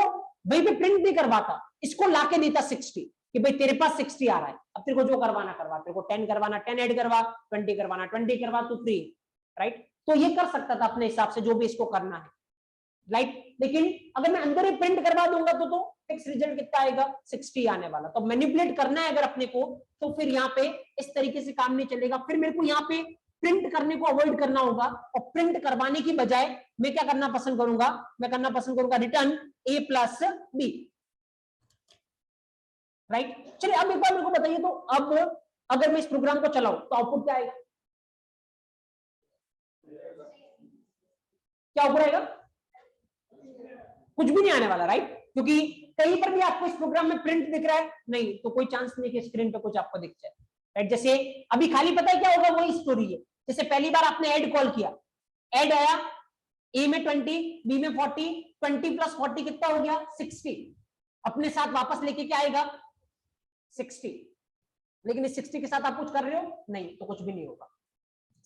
S1: वहीं पे प्रिंट नहीं करवाता, इसको लाके देता 60 कि भाई तेरे पास 60 आ रहा है, अब तेरे को जो करवाना करवा, तेरे को 10 करवाना 10 ऐड करवा, 20 करवाना 20 करवा, तू फ्री, राइट। तो ये कर सकता था अपने हिसाब से जो भी इसको करना है, राइट। लेकिन अगर मैं अंदर ही प्रिंट करवा दूंगा तो फिक्स रिजल्ट कितना आएगा 60 आने वाला। तो मैनिपुलेट करना है अगर अपने को, तो फिर यहाँ पे इस तरीके से काम नहीं चलेगा, फिर मेरे को यहाँ पे प्रिंट करने को अवॉइड करना होगा, और प्रिंट करवाने की बजाय मैं क्या करना पसंद करूंगा, मैं करना पसंद करूंगा return a plus B, right. चलिए अब एक बार मेरे को बताइए, तो अब अगर मैं इस प्रोग्राम को चलाऊं तो आउटपुट क्या आएगा, क्या आउटपुट आएगा, कुछ भी नहीं आने वाला, राइट। क्योंकि कहीं पर भी आपको इस प्रोग्राम में प्रिंट दिख रहा है नहीं, तो कोई चांस नहीं कि स्क्रीन पे कुछ आपको दिख जाए, राइट। जैसे अभी खाली पता है क्या होगा, वही स्टोरी है। जैसे पहली बार आपने ऐड कॉल किया, ऐड आया ए में 20 बी में 40, 20 प्लस 40 कितना हो गया 60, अपने साथ वापस लेके क्या आएगा 60, लेकिन इस 60 के साथ आप कुछ कर रहे हो नहीं, तो कुछ भी नहीं होगा।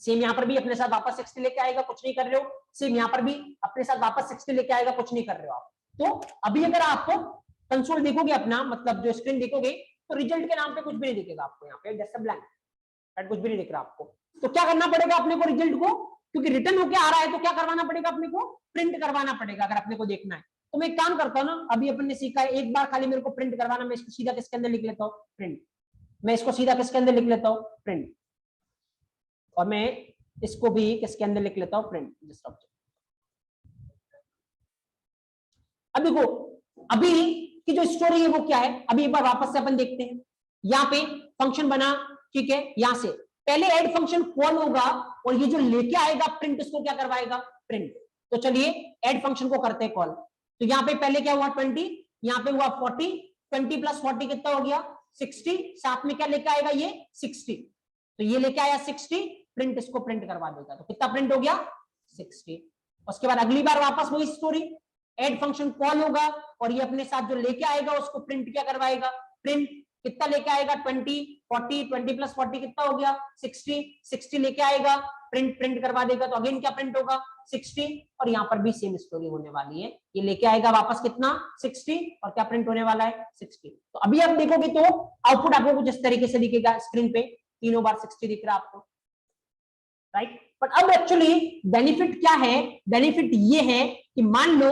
S1: सेम यहाँ पर भी अपने साथ वापस 60 लेके आएगा, कुछ नहीं कर रहे हो, सेम यहाँ पर भी अपने साथ वापस 60 लेके आएगा, कुछ नहीं कर रहे हो आप। तो अभी अगर आप कंसोल देखोगे अपना, मतलब जो स्क्रीन देखोगे, तो रिजल्ट के नाम पे कुछ भी नहीं दिखेगा आपको, यहाँ पे जस्ट ब्लैंक, कुछ भी नहीं दिख रहा आपको। तो क्या करना पड़ेगा अपने को रिजल्ट को, क्योंकि रिटर्न होके आ रहा है तो क्या करवाना पड़ेगा अपने को, प्रिंट करवाना पड़ेगा अगर अपने को देखना है। तो मैं एक काम करता हूँ ना, अभी अपन ने सीखा है, एक बार खाली मेरे को प्रिंट करवाना, मैं इसको सीधा किसके अंदर लिख लेता हूँ प्रिंट, मैं इसको सीधा किसके अंदर लिख लेता हूँ प्रिंट, और मैं इसको भी किसके अंदर लिख लेता हूँ प्रिंट जस्ट ऑब्जेक्ट। अब देखो अभी की जो स्टोरी है वो क्या है, अभी एक बार वापस से अपन देखते हैं। यहाँ पे फंक्शन बना, ठीक है, यहां से पहले ऐड फंक्शन कॉल होगा और ये जो लेके आएगा प्रिंट, उसको क्या करवाएगा प्रिंट। तो चलिए ऐड फंक्शन को करते हैं कॉल। तो यहाँ पे पहले क्या हुआ 20, यहाँ पे हुआ 40, 20 प्लस 40 कितना हो गया 60, साथ में क्या लेके आएगा ये 60, तो ये लेके आया 60, प्रिंट इसको प्रिंट करवा देगा, तो कितना प्रिंट हो गया 60। उसके बाद अगली बार वापस वही स्टोरी, ऐड फंक्शन कॉल होगा और ये अपने साथ जो लेके आएगा उसको प्रिंट क्या करवाएगा, प्रिंट कितना लेके आएगा 20, 40, 20 प्लस 40 कितना हो गया 60, 60 लेके आएगा, प्रिंट प्रिंट करवा देगा, तो अगेन क्या प्रिंट होगा 60। और यहाँ पर भी सेम स्टोरी होने वाली है, ये लेके आएगा वापस कितना 60 और क्या प्रिंट होने वाला है 60। तो अभी आप देखोगे तो आउटपुट आपको कुछ इस तरीके से दिखेगा स्क्रीन पे, तीनों बार 60 दिख रहा है आपको, राइट। बट अब एक्चुअली बेनिफिट क्या है, बेनिफिट ये है कि मान लो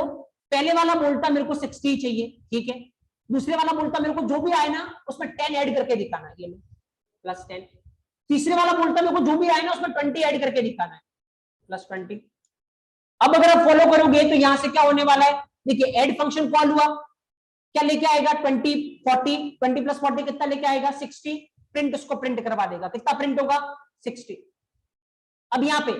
S1: पहले वाला बोलता मेरे को 60 चाहिए, ठीक है, दूसरे वाला बोलता मेरे को जो भी आए ना उसमें 10 ऐड करके दिखाना है, ये प्लस 10, तीसरे वाला बोलता मेरे को जो भी आए ना उसमें 20 ऐड करके दिखाना है, प्लस 20। अब अगर आप फॉलो करोगे तो यहां से क्या होने वाला है, देखिए ऐड फंक्शन कॉल हुआ, क्या लेके आएगा 20, 40, 20 प्लस 40 कितना लेके आएगा 60, प्रिंट उसको प्रिंट करवा देगा, कितना प्रिंट होगा 60। अब यहाँ पे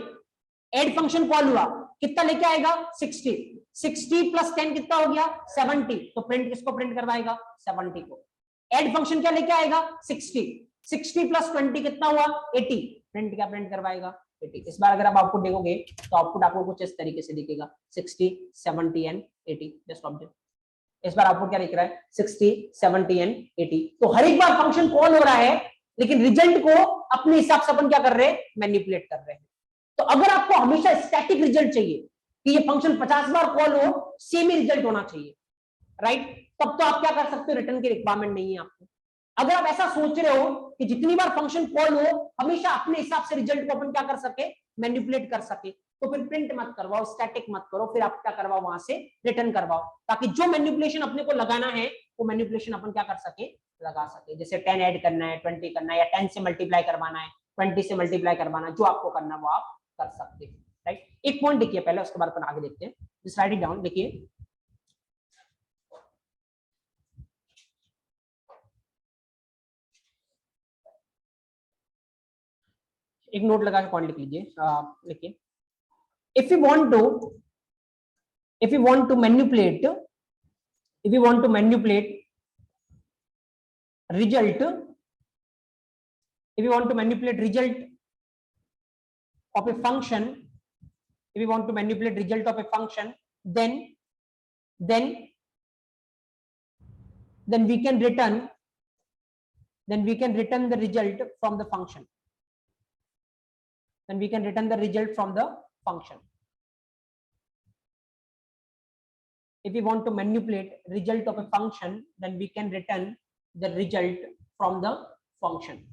S1: ऐड फंक्शन कॉल हुआ, कितना लेके आएगा 60, 60 प्लस 10 कितना हो गया 70, तो प्रिंट किसको प्रिंट करवाएगा 70 को। ऐड फंक्शन क्या लेके आएगा 60, 60 प्लस 20 कितना हुआ 80, प्रिंट क्या प्रिंट करवाएगा 80। इस बार अगर आप आउटपुट देखोगे तो आउटपुट आपको कुछ इस तरीके से दिखेगा 60, 70 एंड 80, जस्ट ऑब्जर्व। इस बार आउटपुट क्या दिख रहा है 60, 70 एंड 80। तो हर एक बार फंक्शन कॉल हो रहा है लेकिन रिजल्ट को अपने हिसाब से अपन क्या कर रहे हैं, मैनिपुलेट कर रहे हैं। तो अगर आपको हमेशा स्टैटिक रिजल्ट चाहिए कि ये फंक्शन 50 बार कॉल हो सेम ही रिजल्ट होना चाहिए, राइट, तब तो आप क्या कर सकते हो, रिटर्न की रिक्वायरमेंट नहीं है आपको। अगर आप ऐसा सोच रहे हो कि जितनी बार फंक्शन कॉल हो हमेशा अपने हिसाब से रिजल्ट को अपन क्या कर सके, मैनिपुलेट कर सके, तो फिर प्रिंट मत करवाओ, स्टैटिक मत करो, फिर आप क्या करवाओ वहां से रिटर्न करवाओ, ताकि जो मैनिपुलेशन अपने को लगाना है वो मैनिपुलेशन अपन क्या कर सके, लगा सके। जैसे 10 ऐड करना है, 20 करना है, या 10 से मल्टीप्लाई करवाना है, 20 से मल्टीप्लाई करवाना, जो आपको करना वो आप कर सकते हैं, राइट। एक पॉइंट देखिए पहले, उसके बाद अपन आगे देखते हैं। जस्ट राइट इट डाउन, देखिए एक नोट लगा के पॉइंट लिख लीजिए, लिखिए if we want to manipulate result, if we want to manipulate result of a function, if we want to manipulate result of a function, then we can return the result from the function, then we can return the result from the function. If we want to manipulate result of a function, then we can return the result from the function.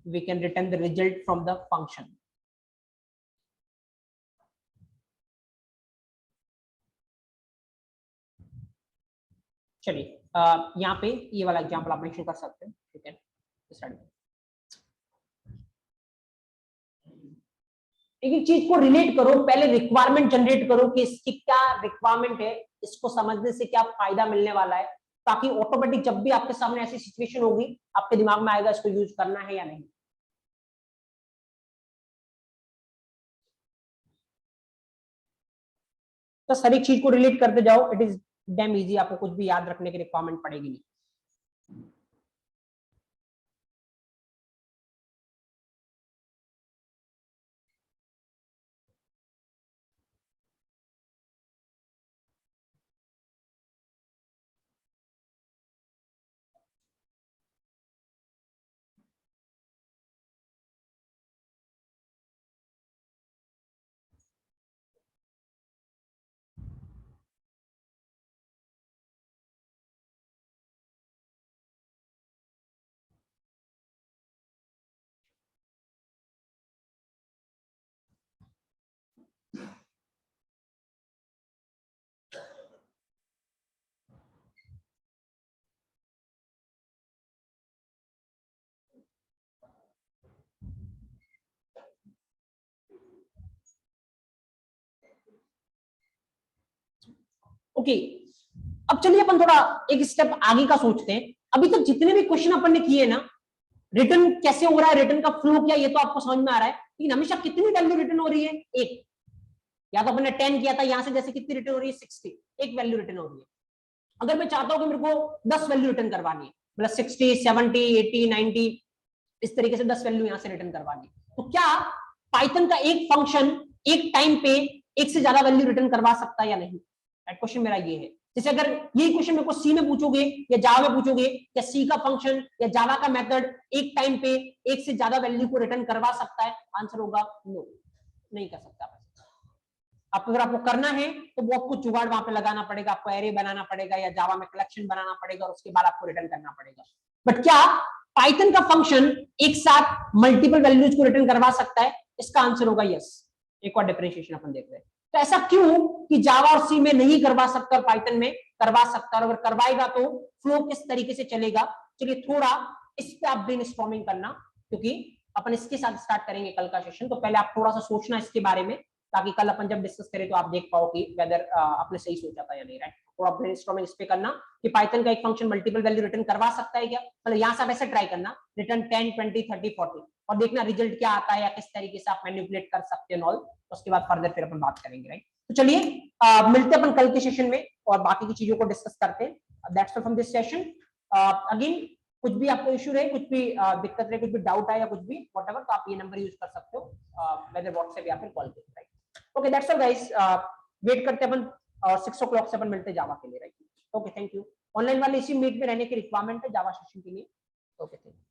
S1: We can return the result from the function. चलिए यहाँ पे ये वाला एग्जांपल आप मेंशन कर सकते हैं, ठीक है। एक चीज को रिलेट करो, पहले रिक्वायरमेंट जनरेट करो कि इसकी क्या रिक्वायरमेंट है, इसको समझने से क्या फायदा मिलने वाला है, ताकि ऑटोमेटिक जब भी आपके सामने ऐसी सिचुएशन होगी आपके दिमाग में आएगा इसको यूज करना है या नहीं। तो हर एक चीज को रिलेट करते जाओ, इट इज डैम इजी, आपको कुछ भी याद रखने की रिक्वायरमेंट पड़ेगी नहीं। ओके, अब चलिए अपन थोड़ा एक स्टेप आगे का सोचते हैं। अभी तक जितने भी क्वेश्चन अपन ने किए ना, रिटर्न कैसे हो रहा है, रिटर्न का फ्लो क्या, ये तो आपको समझ में आ रहा है, लेकिन हमेशा कितनी वैल्यू रिटर्न हो रही है, एक। या तो अपन ने 10 किया था, यहां से जैसे कितनी रिटर्न हो रही है 60, एक वैल्यू रिटर्न हो रही है। अगर मैं चाहता हूं कि मेरे को 10 वैल्यू रिटर्न करवानी है, मतलब 60, 70, 80, 90 इस तरीके से 10 वैल्यू यहाँ से रिटर्न करवा दी। तो क्या पाइथन का एक फंक्शन एक टाइम पे एक से ज्यादा वैल्यू रिटर्न करवा सकता है या नहीं? क्वेश्चन मेरा ये है। जैसे अगर ये क्वेश्चन मेरे को सी में पूछोगे या जावा में पूछोगे, क्या सी का फंक्शन या जावा का मेथड एक टाइम पे एक से ज्यादा वैल्यू को रिटर्न करवा सकता है? आंसर होगा नो, नहीं कर सकता। आपको अगर आपको करना है तो वो आपको जुगाड़ वहां पे लगाना पड़ेगा, आपको एरे बनाना पड़ेगा या जावा में कलेक्शन बनाना पड़ेगा और उसके बाद आपको रिटर्न करना पड़ेगा। बट क्या पाइथन का फंक्शन एक साथ मल्टीपल वैल्यूज को रिटर्न करवा सकता है? इसका आंसर होगा यस। एक और डिफरेंशिएशन अपन देख रहे हैं। तो ऐसा क्यों कि जावा और सी में नहीं करवा सकता और पाइथन में करवा सकता, और अगर करवाएगा तो फ्लो किस तरीके से चलेगा? चलिए थोड़ा इस पे आप ब्रेनस्टॉर्मिंग करना, क्योंकि अपन इसके साथ स्टार्ट करेंगे कल का सेशन। तो पहले आप थोड़ा सा सोचना इसके बारे में, ताकि कल अपन जब डिस्कस करें तो आप देख पाओ कि वेदर आपने सही सोचा था या नहीं, राइट। थोड़ा ब्रेनस्टॉर्मिंग इस पे करना कि पाइथन का एक फंक्शन मल्टीपल वैल्यू रिटर्न करवा सकता है क्या। मतलब यहाँ से आप ऐसे ट्राई करना, रिटर्न 10, 20, 30, 40 और देखना रिजल्ट क्या आता है या किस तरीके से आप मैनिपुलेट कर सकते हैं ऑल। उसके बाद फर्दर फिर अपन बात करेंगे, राइट। तो चलिए मिलते हैं अपन कल के सेशन में और बाकी की चीजों को डिस्कस करते हैं। That's all from this session. Again कुछ भी आपको इशू रहे, कुछ भी दिक्कत रहे, कुछ भी डाउट आए या कुछ भी व्हाटएवर, तो आप ये नंबर यूज कर सकते हो, वेदर व्हाट्सएप या फिर कॉल पे, right. Okay that's all guys, wait करते हैं अपन 6 o'clock से अपन मिलते हैं जावा के लिए, right. Okay thank you. Online वाले इसी मीट में रहने की रिक्वायरमेंट है जावा सेशन के लिए। Okay thank you.